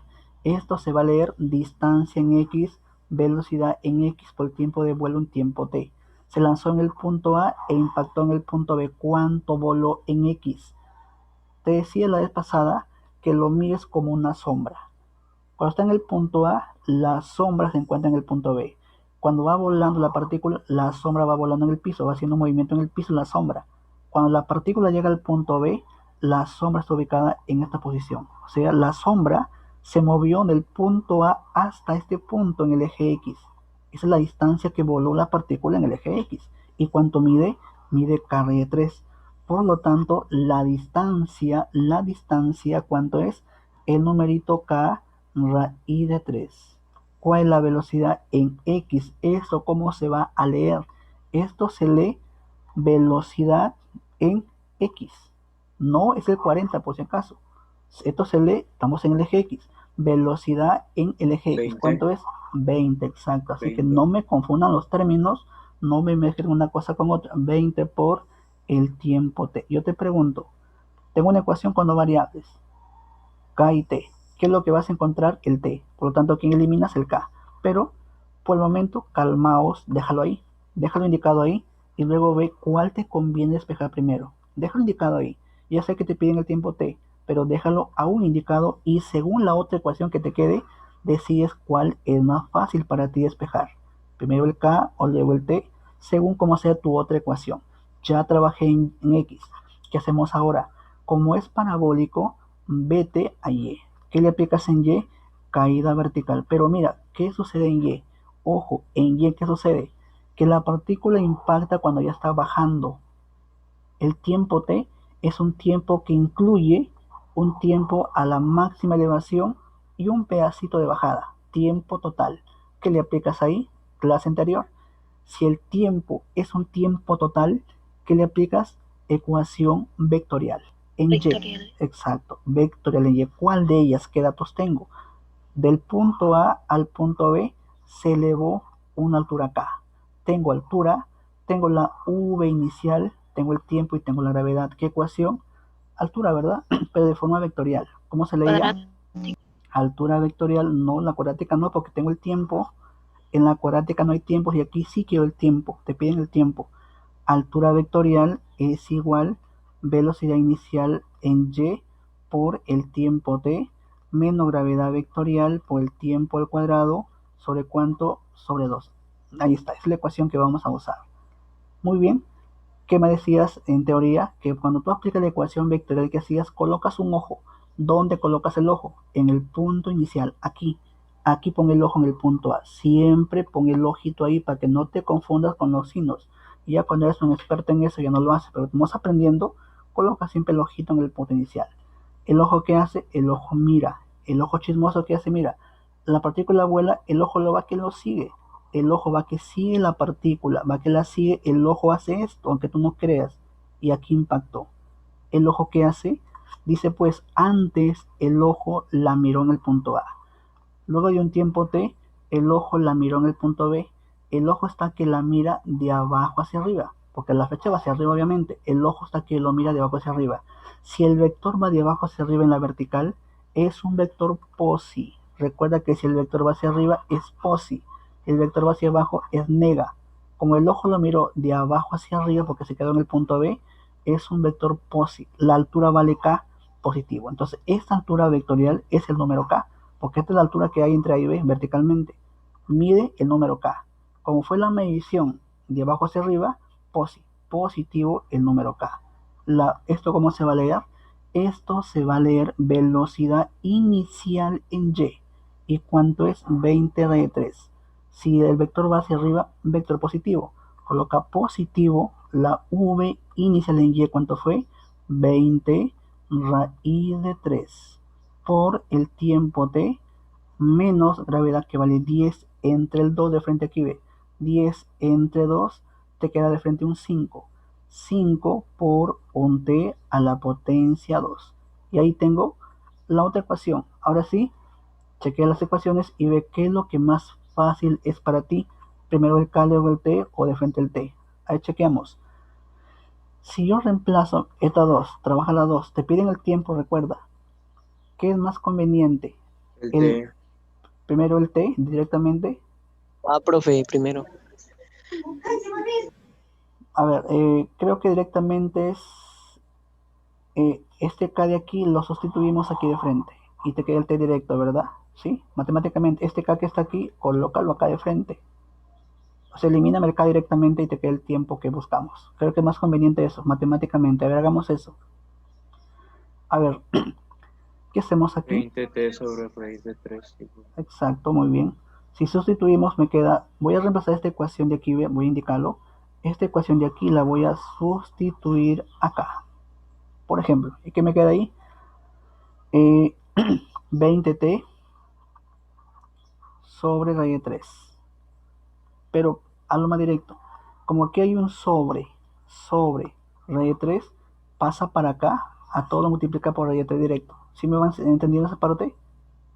Esto se va a leer distancia en X, velocidad en X por el tiempo de vuelo en tiempo T. Se lanzó en el punto A e impactó en el punto B. ¿Cuánto voló en X? Te decía la vez pasada que lo mires como una sombra. Cuando está en el punto A, la sombra se encuentra en el punto B. Cuando va volando la partícula, la sombra va volando en el piso, va haciendo un movimiento en el piso la sombra. Cuando la partícula llega al punto B, la sombra está ubicada en esta posición. O sea, la sombra se movió del punto A hasta este punto en el eje X. Esa es la distancia que voló la partícula en el eje X. ¿Y cuánto mide? Mide K raíz de 3. Por lo tanto, la distancia, ¿cuánto es? El numerito K raíz de 3. ¿Cuál es la velocidad en X? ¿Esto cómo se va a leer? Esto se lee velocidad en X. No es el 40 por si acaso. Esto se lee, estamos en el eje X. Velocidad en el eje X. 20. ¿Cuánto es? 20, exacto. Así 20. que no me confundan los términos, no me mezclen una cosa con otra. 20 por el tiempo T. Yo te pregunto, tengo una ecuación con dos variables, K y T. ¿Qué es lo que vas a encontrar? El T. Por lo tanto, aquí eliminas el K. Pero, por el momento, calmaos, déjalo ahí. Déjalo indicado ahí y luego ve cuál te conviene despejar primero. Déjalo indicado ahí. Ya sé que te piden el tiempo T, pero déjalo aún indicado y según la otra ecuación que te quede, decides cuál es más fácil para ti despejar. Primero el K o luego el T, según como sea tu otra ecuación. Ya trabajé en X. ¿Qué hacemos ahora? Como es parabólico, vete a Y. ¿Qué le aplicas en Y? Caída vertical. Pero mira, ¿qué sucede en Y? Ojo, en Y, ¿qué sucede? Que la partícula impacta cuando ya está bajando. El tiempo T es un tiempo que incluye un tiempo a la máxima elevación y un pedacito de bajada. Tiempo total. ¿Qué le aplicas ahí? Clase anterior. Si el tiempo es un tiempo total, ¿qué le aplicas? Ecuación vectorial. En Vectorial. Y, exacto, vectorial en Y. ¿Cuál de ellas? ¿Qué datos tengo? Del punto A al punto B se elevó una altura K. Tengo altura, tengo la V inicial, tengo el tiempo y tengo la gravedad. ¿Qué ecuación? Altura, ¿verdad? Pero de forma vectorial. ¿Cómo se leía? Cuadrática. Altura vectorial, no, la cuadrática no, porque tengo el tiempo. En la cuadrática no hay tiempos y aquí sí quiero el tiempo, te piden el tiempo. Altura vectorial es igual velocidad inicial en Y por el tiempo T menos gravedad vectorial por el tiempo al cuadrado sobre cuánto, sobre 2. Ahí está, es la ecuación que vamos a usar. Muy bien, ¿Qué me decías en teoría? Que cuando tú aplicas la ecuación vectorial que hacías, colocas un ojo. ¿Dónde colocas el ojo? En el punto inicial, aquí. Aquí pon el ojo en el punto A. Siempre pon el ojito ahí para que no te confundas con los signos. Y ya cuando eres un experto en eso ya no lo haces, pero como vas aprendiendo, coloca siempre el ojito en el punto inicial. ¿El ojo qué hace? El ojo mira. El ojo chismoso ¿qué hace? Mira. La partícula vuela, el ojo lo va que lo sigue. El ojo va que sigue la partícula, va que la sigue, el ojo hace esto, aunque tú no creas. Y aquí impactó. ¿El ojo qué hace? Dice pues, antes el ojo la miró en el punto A. Luego de un tiempo T, el ojo la miró en el punto B. El ojo está que la mira de abajo hacia arriba, porque la flecha va hacia arriba obviamente. El ojo está que lo mira de abajo hacia arriba. Si el vector va de abajo hacia arriba en la vertical, es un vector posi. Recuerda que si el vector va hacia arriba es posi. El vector va hacia abajo es nega. Como el ojo lo miró de abajo hacia arriba porque se quedó en el punto B, es un vector posi. La altura vale K positivo. Entonces, esta altura vectorial es el número K, porque esta es la altura que hay entre A y B verticalmente. Mide el número K. Como fue la medición de abajo hacia arriba, positivo el número K. ¿Esto cómo se va a leer? Esto se va a leer velocidad inicial en Y. ¿Y cuánto es? 20 raíz de 3. Si el vector va hacia arriba, vector positivo. Coloca positivo la V inicial en Y. ¿Cuánto fue? 20 raíz de 3 por el tiempo T menos gravedad que vale 10 entre el 2 de frente aquí ve. 10 entre 2 te queda de frente un 5. 5 por un T a la potencia 2. Y ahí tengo la otra ecuación. Ahora sí, chequea las ecuaciones y ve qué es lo que más fácil es para ti. Primero el K, luego el T o de frente el T. Ahí chequeamos. Si yo reemplazo esta 2, trabaja la 2, te piden el tiempo, recuerda. ¿Qué es más conveniente? El T. Primero el T directamente. Profe, primero. A ver, creo que directamente es este K de aquí lo sustituimos aquí de frente y te queda el T directo, ¿verdad? ¿Sí? Matemáticamente, este K que está aquí, colócalo acá de frente. O sea, elimíname el K directamente y te queda el tiempo que buscamos. Creo que es más conveniente eso, matemáticamente. A ver, hagamos eso. A ver, ¿qué hacemos aquí? 20t sobre raíz de 3. Exacto, muy bien. Si sustituimos me queda, voy a reemplazar esta ecuación de aquí, voy a indicarlo. Esta ecuación de aquí la voy a sustituir acá. Por ejemplo, ¿y qué me queda ahí? 20t sobre raíz de 3. Pero a lo más directo, como aquí hay un sobre raíz de 3, pasa para acá, a todo lo multiplica por raíz de 3 directo. ¿Sí me van entendiendo esa parte?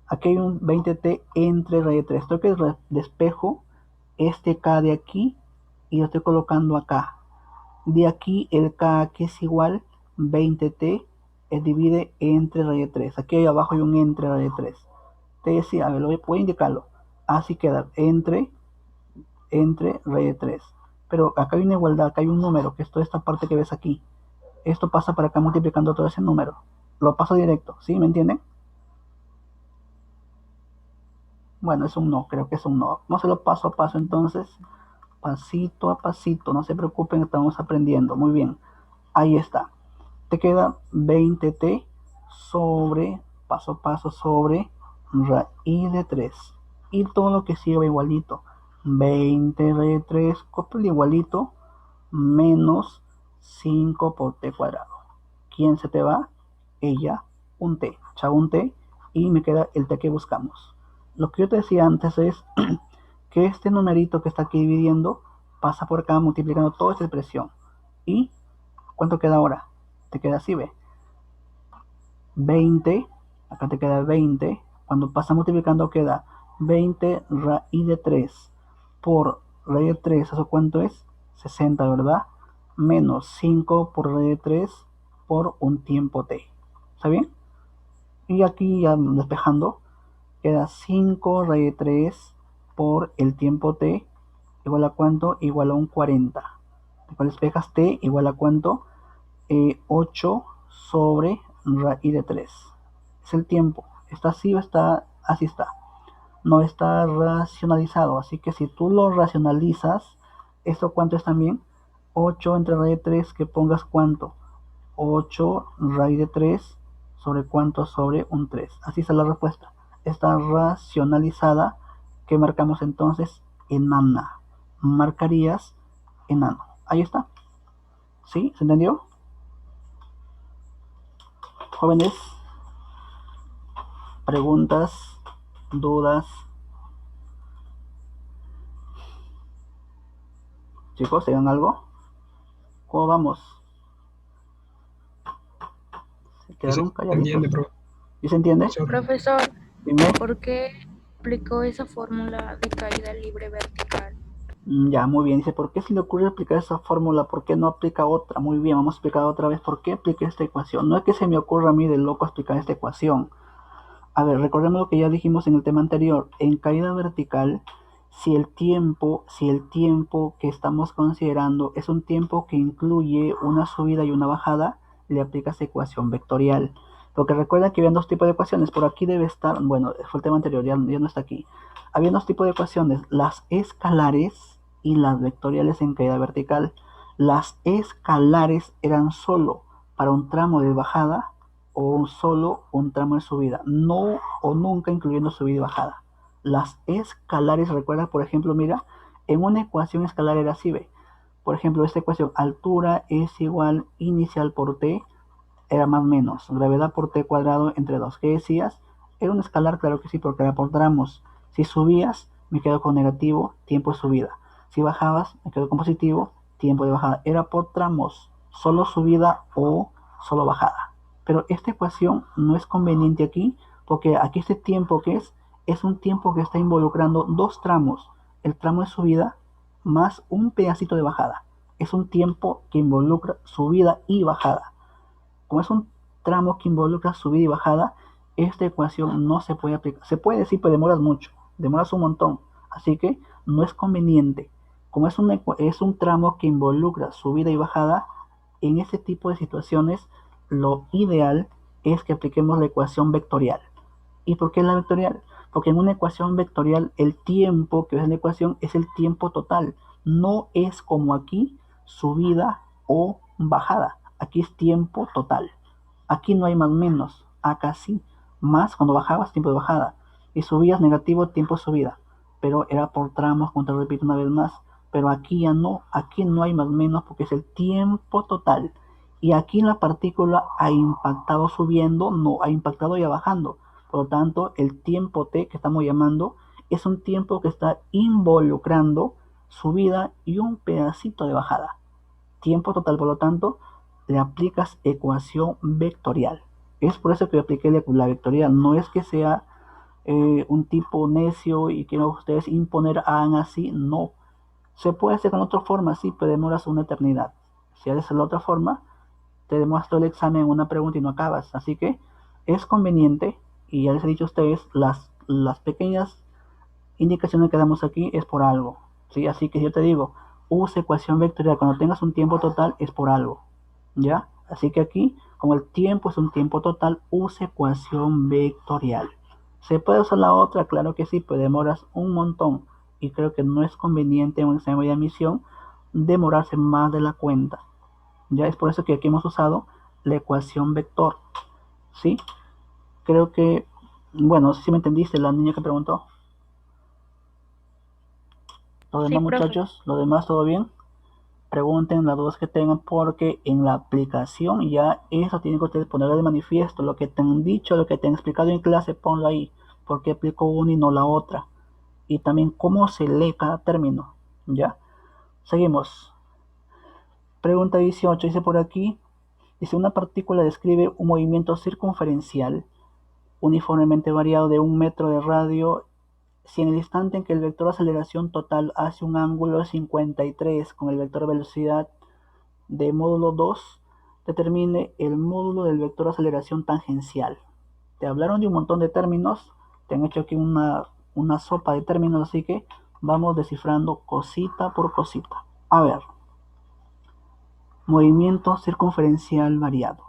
Aquí hay un 20t entre raíz de 3. Esto que despejo este k de aquí y lo estoy colocando acá. De aquí el k que es igual 20t divide entre raíz de 3. Aquí abajo hay un entre raíz de 3. Te decía, a ver, voy a indicarlo. Así queda entre raíz de 3. Pero acá hay una igualdad, acá hay un número, que es toda esta parte que ves aquí. Esto pasa para acá multiplicando todo ese número. Lo paso directo, ¿sí? ¿Me entienden? Bueno, es un no, creo que es un no. Vamos a hacerlo paso a paso entonces. Pasito a pasito, no se preocupen, estamos aprendiendo. Muy bien, ahí está. Te queda 20t sobre, paso a paso, sobre raíz de 3. Y todo lo que sigue igualito. 20 raíz de 3, copia igualito, menos 5 por t cuadrado. ¿Quién se te va? Ella, un t. Chao, un t. Y me queda el t que buscamos. Lo que yo te decía antes es que este numerito que está aquí dividiendo pasa por acá multiplicando toda esta expresión. ¿Y cuánto queda ahora? Te queda así, ve. 20, acá te queda 20. Cuando pasa multiplicando queda 20 raíz de 3 por raíz de 3. ¿Eso cuánto es? 60, ¿verdad? Menos 5 por raíz de 3 por un tiempo t. ¿Está bien? Y aquí ya despejando, queda 5 raíz de 3 por el tiempo t igual a cuánto? Igual a un 40. Después despejas t igual a cuánto? 8 sobre raíz de 3. Es el tiempo. ¿Está así o está así? Está. No está racionalizado. Así que si tú lo racionalizas, ¿esto cuánto es también? 8 entre raíz de 3, que pongas cuánto. 8 raíz de 3 sobre cuánto, sobre un 3. Así está la respuesta. Está racionalizada. ¿Qué marcamos entonces? Enana. Marcarías enano. Ahí está. ¿Sí? ¿Se entendió? Jóvenes, preguntas, dudas. Chicos, ¿tengan algo? ¿Cómo vamos? Se quedaron Entiende, calladitos. profe. ¿Y se entiende? Profesor, Dime. ¿por qué aplicó esa fórmula de caída libre vertical? Ya, muy bien. Dice, ¿por qué se le ocurre aplicar esa fórmula? ¿Por qué no aplica otra? Muy bien, vamos a explicar otra vez por qué apliqué esta ecuación. No es que se me ocurra a mí de loco explicar esta ecuación. A ver, recordemos lo que ya dijimos en el tema anterior. En caída vertical, si el tiempo que estamos considerando es un tiempo que incluye una subida y una bajada, le aplicas ecuación vectorial. Porque recuerda que había dos tipos de ecuaciones. Por aquí debe estar, bueno, fue el tema anterior, ya no está aquí. Había dos tipos de ecuaciones, las escalares y las vectoriales en caída vertical. Las escalares eran solo para un tramo de bajada o solo un tramo de subida, no o nunca incluyendo subida y bajada. Las escalares, recuerda, por ejemplo, mira, en una ecuación escalar era así, ve. Por ejemplo, esta ecuación, altura es igual inicial por t, era más menos, gravedad por t cuadrado entre 2. ¿Qué decías? Era un escalar, claro que sí, porque era por tramos. Si subías, me quedo con negativo, tiempo de subida. Si bajabas, me quedo con positivo, tiempo de bajada. Era por tramos, solo subida o solo bajada. Pero esta ecuación no es conveniente aquí, porque aquí este tiempo que es un tiempo que está involucrando dos tramos. El tramo de subida más un pedacito de bajada. Es un tiempo que involucra subida y bajada. Como es un tramo que involucra subida y bajada, esta ecuación no se puede aplicar. Se puede decir, pero demoras mucho, demoras un montón. Así que no es conveniente. Como es un tramo que involucra subida y bajada, en este tipo de situaciones lo ideal es que apliquemos la ecuación vectorial. ¿Y por qué la vectorial? Porque en una ecuación vectorial el tiempo que ves en la ecuación es el tiempo total. No es como aquí subida o bajada. Aquí es tiempo total. Aquí no hay más menos. Acá sí. Más cuando bajabas, tiempo de bajada. Y subías negativo, tiempo de subida. Pero era por tramos, como te repito una vez más. Pero aquí ya no. Aquí no hay más menos porque es el tiempo total. Y aquí la partícula ha impactado subiendo, no ha impactado ya bajando. Por lo tanto, el tiempo t que estamos llamando es un tiempo que está involucrando subida y un pedacito de bajada. Tiempo total, por lo tanto, le aplicas ecuación vectorial. Es por eso que apliqué la vectorial. No es que sea un tipo necio y que ustedes imponer hagan así. No. Se puede hacer de otra forma, sí, pero demoras una eternidad. Si haces de la otra forma, te demuestro el examen en una pregunta y no acabas. Así que es conveniente, y ya les he dicho a ustedes, las pequeñas indicaciones que damos aquí es por algo. ¿Sí? Así que yo te digo, usa ecuación vectorial. Cuando tengas un tiempo total es por algo. ¿Ya? Así que aquí, como el tiempo es un tiempo total, usa ecuación vectorial. ¿Se puede usar la otra? Claro que sí, pero demoras un montón. Y creo que no es conveniente en un examen de admisión demorarse más de la cuenta. Ya es por eso que aquí hemos usado la ecuación vector. ¿Sí? Creo que, bueno, no sé si me entendiste, la niña que preguntó. Los demás, Sí, profe. muchachos, lo demás, ¿todo bien? Pregunten las dudas que tengan, porque en la aplicación ya eso tienen que ustedes ponerlo de manifiesto. Lo que te han dicho, lo que te han explicado en clase, ponlo ahí. Porque aplico una y no la otra. Y también cómo se lee cada término. ¿Ya? Seguimos. Pregunta 18, dice por aquí. Dice, una partícula describe un movimiento circunferencial uniformemente variado de 1 metro de radio si en el instante en que el vector de aceleración total hace un ángulo de 53 con el vector de velocidad de módulo 2, determine el módulo del vector de aceleración tangencial. Te hablaron de un montón de términos, te han hecho aquí una sopa de términos, así que vamos descifrando cosita por cosita. A ver, movimiento circunferencial variado.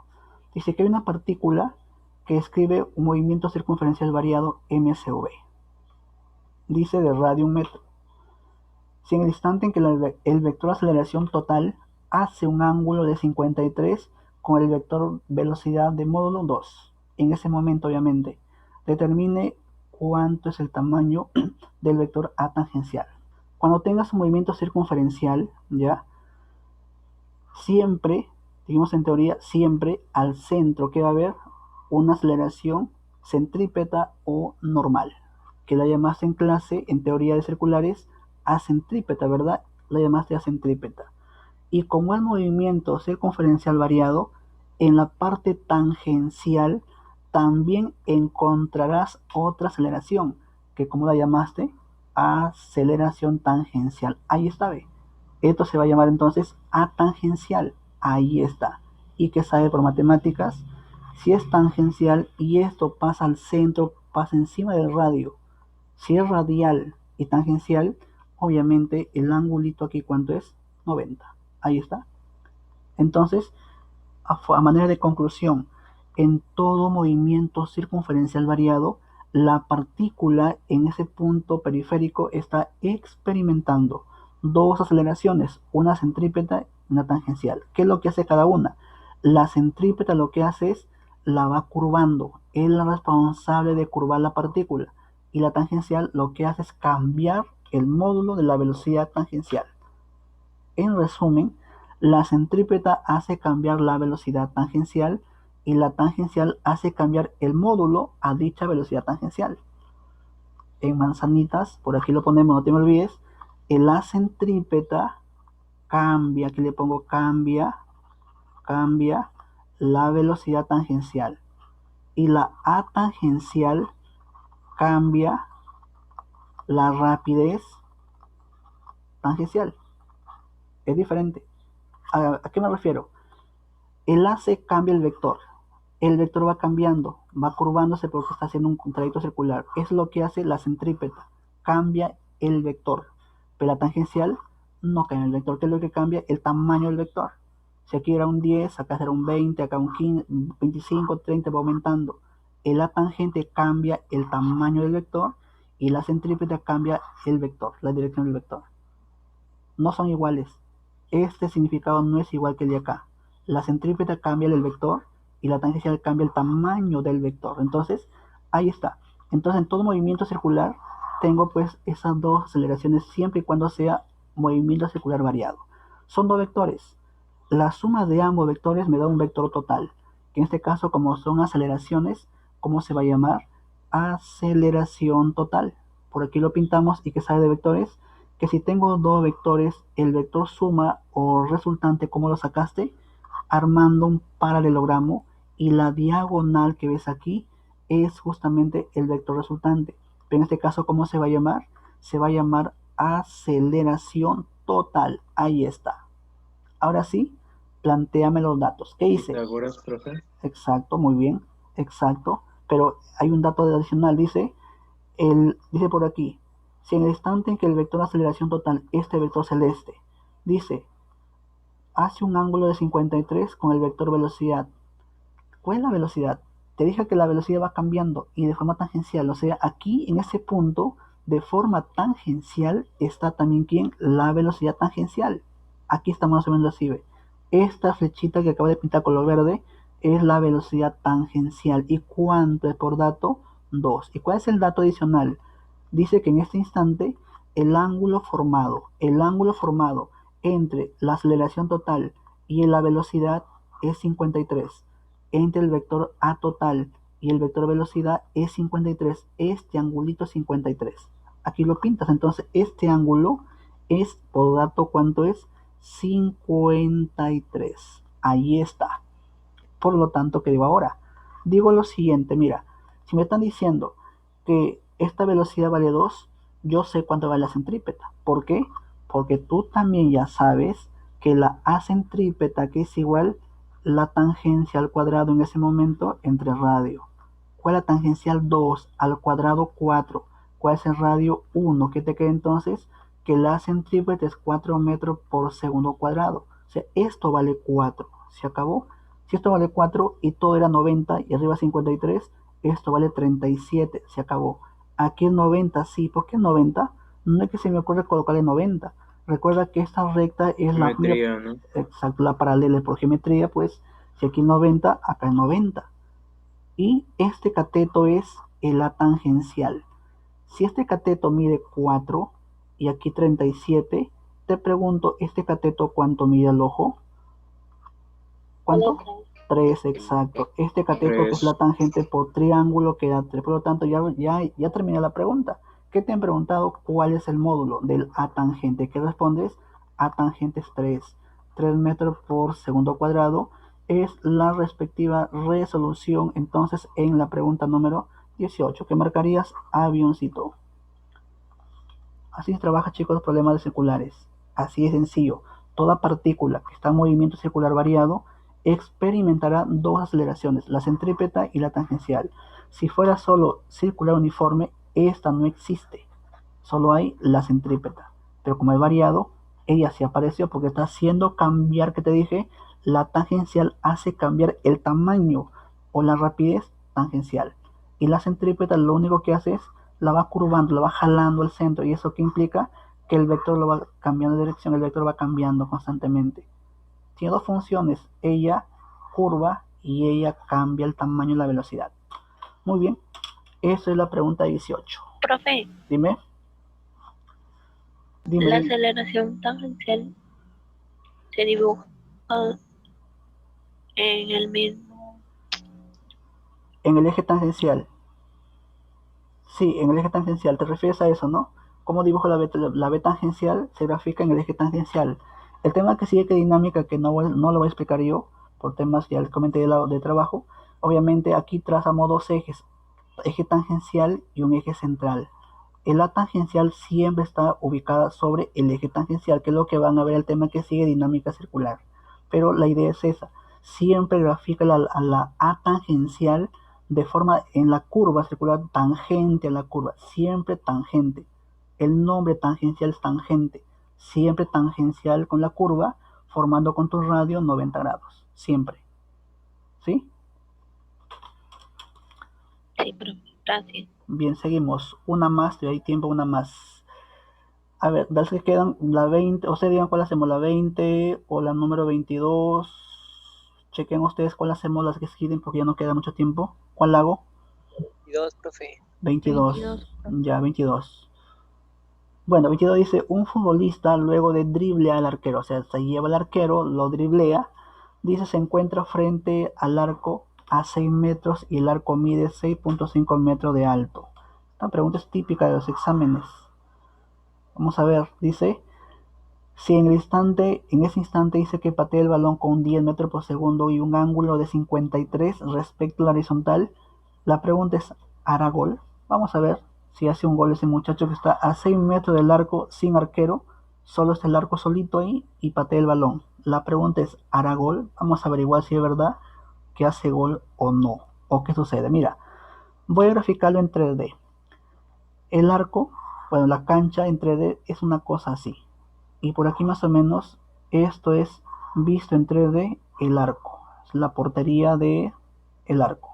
Dice que hay una partícula que describe un movimiento circunferencial variado msv. Dice de radio 1 metro. Si en el instante en que el vector de aceleración total hace un ángulo de 53 con el vector velocidad de módulo 2. En ese momento, obviamente, determine cuánto es el tamaño del vector A tangencial. Cuando tengas un movimiento circunferencial, ya, siempre, digamos en teoría, siempre al centro que va a haber una aceleración centrípeta o normal, que la llamaste en clase, en teoría de circulares, acentrípeta, ¿verdad? La llamaste acentrípeta. Y como el movimiento circunferencial variado, en la parte tangencial también encontrarás otra aceleración, que como la llamaste, aceleración tangencial. Ahí está, ¿ve? Esto se va a llamar entonces A tangencial. Ahí está. ¿Y qué sabe por matemáticas? Si es tangencial y esto pasa al centro, pasa encima del radio. Si es radial y tangencial, obviamente el angulito aquí, ¿cuánto es? 90. Ahí está. Entonces, a manera de conclusión, en todo movimiento circunferencial variado, la partícula en ese punto periférico está experimentando dos aceleraciones, una centrípeta y una tangencial. ¿Qué es lo que hace cada una? La centrípeta lo que hace es la va curvando, es la responsable de curvar la partícula, y la tangencial lo que hace es cambiar el módulo de la velocidad tangencial. En resumen, la centrípeta hace cambiar la velocidad tangencial y la tangencial hace cambiar el módulo a dicha velocidad tangencial. En manzanitas, por aquí lo ponemos, no te me olvides, la centrípeta cambia, aquí le pongo cambia la velocidad tangencial y la A tangencial cambia la rapidez tangencial. Es diferente. ¿A qué me refiero? El AC cambia el vector. El vector va cambiando, va curvándose porque está haciendo un trayecto circular. Es lo que hace la centrípeta. Cambia el vector. Pero la tangencial no cambia el vector. ¿Qué es lo que cambia? El tamaño del vector. Si aquí era un 10, acá será un 20, acá un 15, 25, 30, va aumentando. La tangente cambia el tamaño del vector y la centrípeta cambia el vector, la dirección del vector. No son iguales. Este significado no es igual que el de acá. La centrípeta cambia el vector y la tangencial cambia el tamaño del vector. Entonces, ahí está. Entonces, en todo movimiento circular tengo pues esas dos aceleraciones siempre y cuando sea movimiento circular variado. Son dos vectores. La suma de ambos vectores me da un vector total, que en este caso, como son aceleraciones, ¿cómo se va a llamar? Aceleración total. Por aquí lo pintamos. ¿Y qué sabe de vectores? Que si tengo dos vectores, el vector suma o resultante, ¿cómo lo sacaste? Armando un paralelogramo, y la diagonal que ves aquí es justamente el vector resultante. Pero en este caso, ¿cómo se va a llamar? Se va a llamar aceleración total. Ahí está. Ahora sí, plantéame los datos. ¿Qué hice? ¿Pitágoras, profe? Exacto, muy bien. Exacto. Pero hay un dato adicional. Dice por aquí, si en el instante en que el vector aceleración total, este vector celeste, dice, hace un ángulo de 53 con el vector velocidad. ¿Cuál es la velocidad? Te dije que la velocidad va cambiando y de forma tangencial. O sea, aquí en ese punto, de forma tangencial, está también ¿quién? La velocidad tangencial. Aquí está más o menos así, ¿ve? Esta flechita que acabo de pintar color verde es la velocidad tangencial. ¿Y cuánto es por dato? 2. ¿Y cuál es el dato adicional? Dice que en este instante el ángulo formado entre la aceleración total y la velocidad es 53. Entre el vector A total y el vector velocidad es 53. Este angulito es 53. Aquí lo pintas. Entonces este ángulo es, por dato, ¿cuánto es? 53. Ahí está. Por lo tanto, ¿qué digo ahora? Digo lo siguiente, mira, si me están diciendo que esta velocidad vale 2, yo sé cuánto vale la centrípeta. ¿Por qué? Porque tú también ya sabes que la acentrípeta, que es igual la tangencia al cuadrado en ese momento entre radio. ¿Cuál es la tangencial? 2 al cuadrado 4. ¿Cuál es el radio? 1. ¿Qué te queda entonces? Que la centrípeta es 4 metros por segundo cuadrado. O sea, esto vale 4. ¿Se acabó? Si esto vale 4 y todo era 90 y arriba 53, esto vale 37. Se acabó. Aquí es 90, sí. ¿Por qué 90? No es que se me ocurre colocarle 90. Recuerda que esta recta es la Geometría, ¿no? exacto, la paralela por geometría, pues si aquí 90, acá es 90. Y este cateto es el A tangencial. Si este cateto mide 4 y aquí 37, te pregunto, ¿este cateto cuánto mide al ojo? ¿Cuánto? 3, exacto. Este cateto que es la 3. tangente por triángulo queda 3. Por lo tanto, ya terminé la pregunta. ¿Qué te han preguntado? ¿Cuál es el módulo del A tangente? ¿Qué respondes? A tangente es 3. 3 metros por segundo cuadrado es la respectiva resolución. Entonces, en la pregunta número 18, ¿qué marcarías? Avioncito. Así se trabaja, chicos, los problemas circulares. Así es sencillo. Toda partícula que está en movimiento circular variado experimentará dos aceleraciones, la centrípeta y la tangencial. Si fuera solo circular uniforme, esta no existe. Solo hay la centrípeta. Pero como es variado, ella sí apareció porque está haciendo cambiar, que te dije, la tangencial hace cambiar el tamaño o la rapidez tangencial. Y la centrípeta lo único que hace es la va curvando, la va jalando al centro. ¿Y eso qué implica? Que el vector lo va cambiando de dirección, el vector va cambiando constantemente. Tiene dos funciones, ella curva y ella cambia el tamaño y la velocidad. Muy bien, eso es la pregunta 18. Profe, Dime. la aceleración tangencial se dibuja en el mismo. En el eje tangencial. Sí, en el eje tangencial. ¿Te refieres a eso, no? ¿Cómo dibujo la B tangencial? Se grafica en el eje tangencial. El tema que sigue que dinámica, que no lo voy a explicar yo, por temas que ya les comenté de trabajo. Obviamente aquí trazamos dos ejes, eje tangencial y un eje central. El A tangencial siempre está ubicada sobre el eje tangencial, que es lo que van a ver el tema que sigue, dinámica circular. Pero la idea es esa, siempre grafica la A tangencial de forma en la curva circular tangente a la curva, siempre tangente. El nombre tangencial es tangente, siempre tangencial con la curva, formando con tu radio 90 grados, siempre. ¿Sí? Sí, profe, gracias. Bien, seguimos. Una más, te doy tiempo, una más. A ver, las que quedan, la 20, o sea, digan cuál hacemos, la 20 o la número 22. Chequen ustedes cuál hacemos, las que siguen, porque ya no queda mucho tiempo. ¿Cuál hago? 22, profe. 22. 22. Ya, 22. Bueno, 22 dice, un futbolista luego de driblear al arquero, o sea, se lleva al arquero, lo driblea, dice, se encuentra frente al arco a 6 metros y el arco mide 6.5 metros de alto. Esta pregunta es típica de los exámenes. Vamos a ver, dice, si en ese instante dice que patea el balón con 10 metros por segundo y un ángulo de 53 respecto a la horizontal, la pregunta es, ¿hará gol? Vamos a ver si hace un gol ese muchacho que está a 6 metros del arco sin arquero, solo está el arco solito ahí y patea el balón. La pregunta es, ¿hará gol? Vamos a averiguar si es verdad que hace gol o no, o qué sucede. Mira, voy a graficarlo en 3D. El arco, bueno, la cancha en 3D es una cosa así. Y por aquí más o menos, esto es visto en 3D el arco. Es la portería de el arco.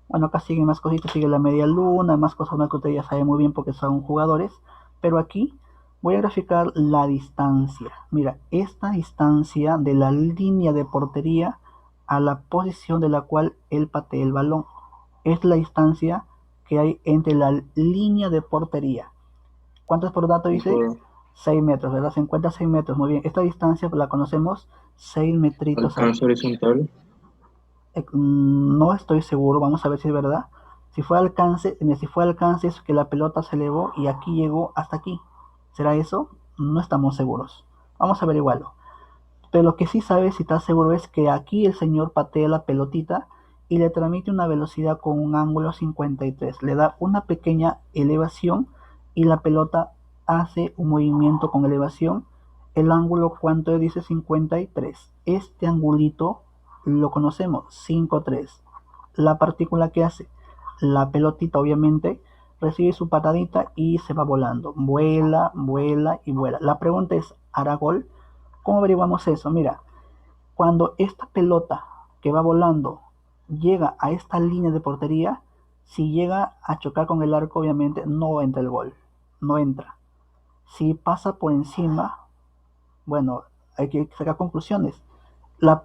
Bueno, acá siguen más cositas, sigue la media luna, más cosas más que ustedes ya saben muy bien porque son jugadores. Pero aquí voy a graficar la distancia. Mira, esta distancia de la línea de portería a la posición de la cual él patea el balón. Es la distancia que hay entre la línea de portería. ¿Cuántos por dato dice? 6 metros, ¿verdad? Se encuentra 6 metros. Muy bien. Esta distancia la conocemos 6 metritos. ¿Alcance horizontal? No estoy seguro. Vamos a ver si es verdad. Si fue alcance es que la pelota se elevó y aquí llegó hasta aquí. ¿Será eso? No estamos seguros. Vamos a averiguarlo. Pero lo que sí sabes, si estás seguro, es que aquí el señor patea la pelotita y le transmite una velocidad con un ángulo 53. Le da una pequeña elevación y la pelota hace un movimiento con elevación. El ángulo, ¿cuánto dice? 53. Este angulito lo conocemos, 5,3. La partícula que hace, la pelotita obviamente recibe su patadita y se va volando. Vuela, vuela y vuela. La pregunta es, ¿hará gol? ¿Cómo averiguamos eso? Mira, cuando esta pelota que va volando llega a esta línea de portería, si llega a chocar con el arco, obviamente no entra el gol. No entra. Si pasa por encima, Bueno, hay que sacar conclusiones. La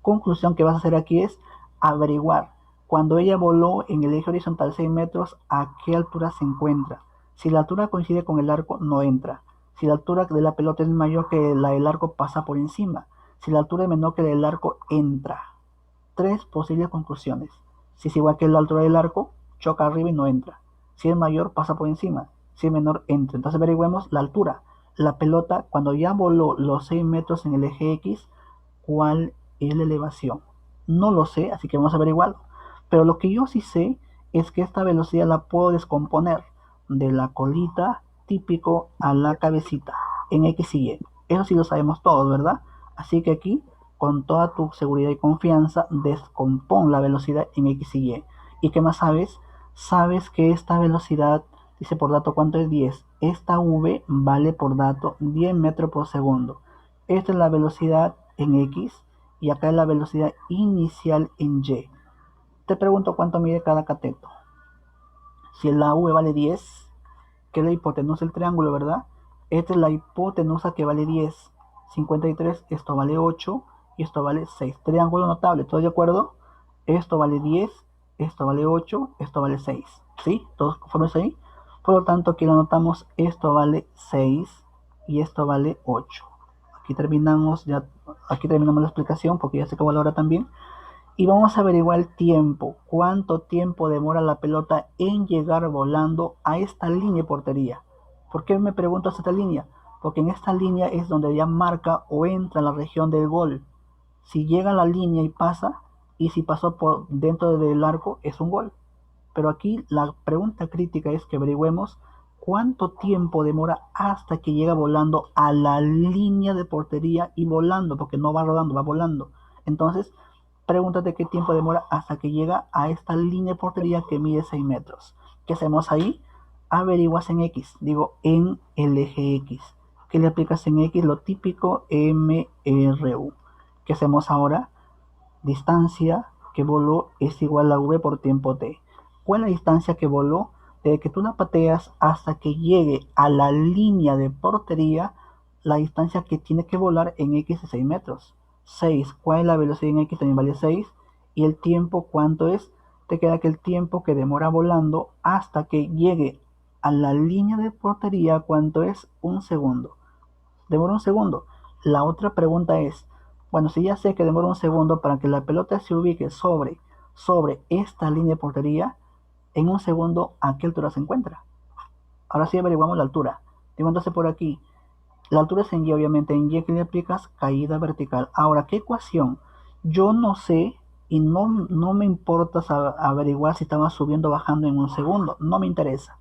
conclusión que vas a hacer aquí es averiguar cuando ella voló en el eje horizontal 6 metros, a qué altura se encuentra. Si la altura coincide con el arco, no entra. Si la altura de la pelota es mayor que la del arco, pasa por encima. Si la altura es menor que la del arco, entra. 3 posibles conclusiones. Si es igual que la altura del arco, choca arriba y no entra. Si es mayor, pasa por encima. Si es menor, entra. Entonces averigüemos la altura. La pelota, cuando ya voló los 6 metros en el eje X, ¿cuál es la elevación? No lo sé, así que vamos a averiguarlo. Pero lo que yo sí sé es que esta velocidad la puedo descomponer de la colita típico a la cabecita en X y Y. Eso sí lo sabemos todos, ¿verdad? Así que aquí, con toda tu seguridad y confianza, descompón la velocidad en X y Y. ¿Y qué más sabes? Sabes que esta velocidad, dice por dato, ¿cuánto es 10? Esta V vale por dato 10 metros por segundo. Esta es la velocidad en X y acá es la velocidad inicial en Y. Te pregunto cuánto mide cada cateto. Si la V vale 10, que es la hipotenusa del triángulo, ¿verdad? Esta es la hipotenusa que vale 10. 53, esto vale 8 y esto vale 6. Triángulo notable, ¿todos de acuerdo? Esto vale 10, esto vale 8, esto vale 6. ¿Sí? ¿Todos conformes ahí? Por lo tanto, aquí lo anotamos, esto vale 6 y esto vale 8. Aquí terminamos la explicación porque ya se acabó la hora también. Y vamos a averiguar el tiempo. ¿Cuánto tiempo demora la pelota en llegar volando a esta línea de portería? ¿Por qué me pregunto hasta esta línea? Porque en esta línea es donde ya marca o entra en la región del gol. Si llega a la línea y pasa, y si pasó por dentro del arco, es un gol. Pero aquí la pregunta crítica es que averigüemos cuánto tiempo demora hasta que llega volando a la línea de portería y volando, porque no va rodando, va volando. Entonces, pregúntate qué tiempo demora hasta que llega a esta línea de portería que mide 6 metros. ¿Qué hacemos ahí? Averiguas en X, digo en el eje X. ¿Qué le aplicas en X? Lo típico MRU. ¿Qué hacemos ahora? Distancia que voló es igual a V por tiempo T. ¿Cuál es la distancia que voló? Desde que tú la pateas hasta que llegue a la línea de portería, la distancia que tiene que volar en X es 6 metros. 6. ¿Cuál es la velocidad en X? También vale 6. ¿Y el tiempo cuánto es? Te queda que el tiempo que demora volando hasta que llegue a la línea de portería, ¿cuánto es? Un segundo. Demora un segundo. La otra pregunta es, bueno, si ya sé que demora un segundo para que la pelota se ubique sobre esta línea de portería, en un segundo, ¿a qué altura se encuentra? Ahora sí averiguamos la altura. Digo entonces por aquí, la altura es en Y, obviamente. En Y que le aplicas caída vertical. Ahora, ¿qué ecuación? Yo no sé y no me importa averiguar si estaba subiendo o bajando en un segundo. No me interesa.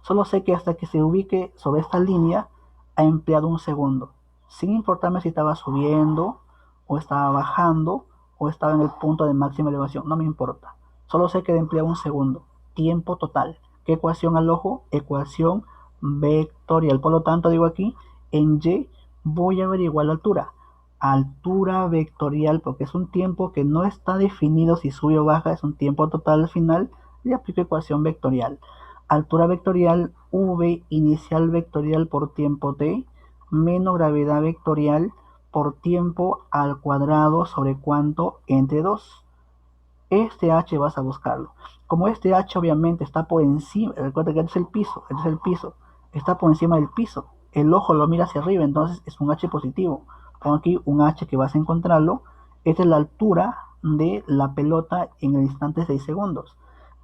Solo sé que hasta que se ubique sobre esta línea ha empleado un segundo. Sin importarme si estaba subiendo o estaba bajando o estaba en el punto de máxima elevación. No me importa. Solo sé que emplea un segundo. Tiempo total. ¿Qué ecuación alojo? Ecuación vectorial. Por lo tanto, digo aquí, en Y voy a averiguar la altura. Altura vectorial, porque es un tiempo que no está definido si sube o baja, es un tiempo total al final, y aplico ecuación vectorial. Altura vectorial, V inicial vectorial por tiempo T, menos gravedad vectorial por tiempo al cuadrado sobre cuánto entre 2. Este H vas a buscarlo. Como este H obviamente está por encima, recuerda que este es el piso, está por encima del piso. El ojo lo mira hacia arriba, entonces es un H positivo. Pongo aquí un H que vas a encontrarlo. Esta es la altura de la pelota en el instante 6 segundos.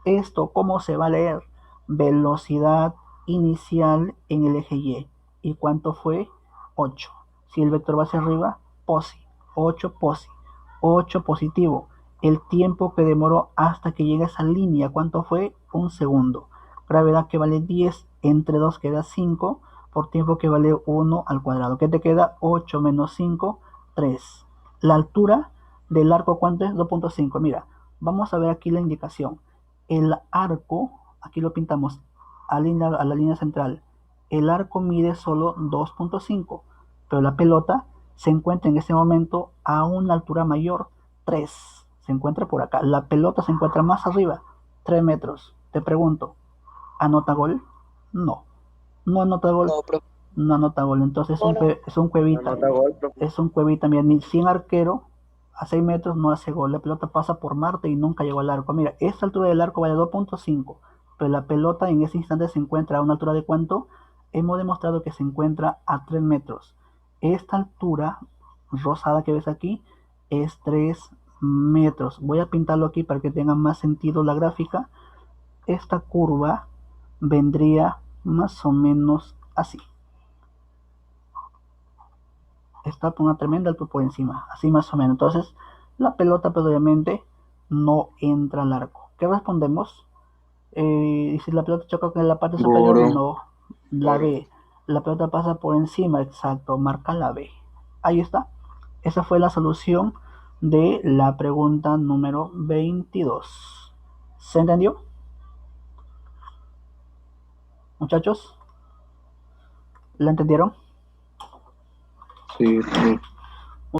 Esto, ¿cómo se va a leer? Velocidad inicial en el eje Y. ¿Y cuánto fue? 8. Si el vector va hacia arriba, posi. 8 posi. 8 positivo. El tiempo que demoró hasta que llegue a esa línea, ¿cuánto fue? Un segundo. Gravedad que vale 10 entre 2 queda 5 por tiempo que vale 1 al cuadrado. ¿Qué te queda? 8 menos 5, 3. La altura del arco, ¿cuánto es? 2.5. Mira, vamos a ver aquí la indicación. El arco, aquí lo pintamos a la línea central. El arco mide solo 2.5, pero la pelota se encuentra en este momento a una altura mayor, 3. Se encuentra por acá. La pelota se encuentra más arriba, 3 metros. Te pregunto, ¿anota gol? No. No anota gol. No, profe. No anota gol. Entonces es un cuevita. Anota gol, profe. Es un cuevita. Mira, ni sin arquero a 6 metros no hace gol. La pelota pasa por Marte y nunca llegó al arco. Mira, esta altura del arco vale 2.5. Pero la pelota en ese instante se encuentra a una altura de ¿cuánto? Hemos demostrado que se encuentra a 3 metros. Esta altura rosada que ves aquí es 3 metros. Voy a pintarlo aquí para que tenga más sentido la gráfica. Esta curva vendría más o menos así. Está por una tremenda altura por encima, así más o menos. Entonces, la pelota pues obviamente no entra al arco. ¿Qué respondemos? Y si la pelota choca con la parte superior, no, la B. La pelota pasa por encima, exacto, marca la B. Ahí está. Esa fue la solución de la pregunta número 22. ¿Se entendió? Muchachos, ¿la entendieron? Sí.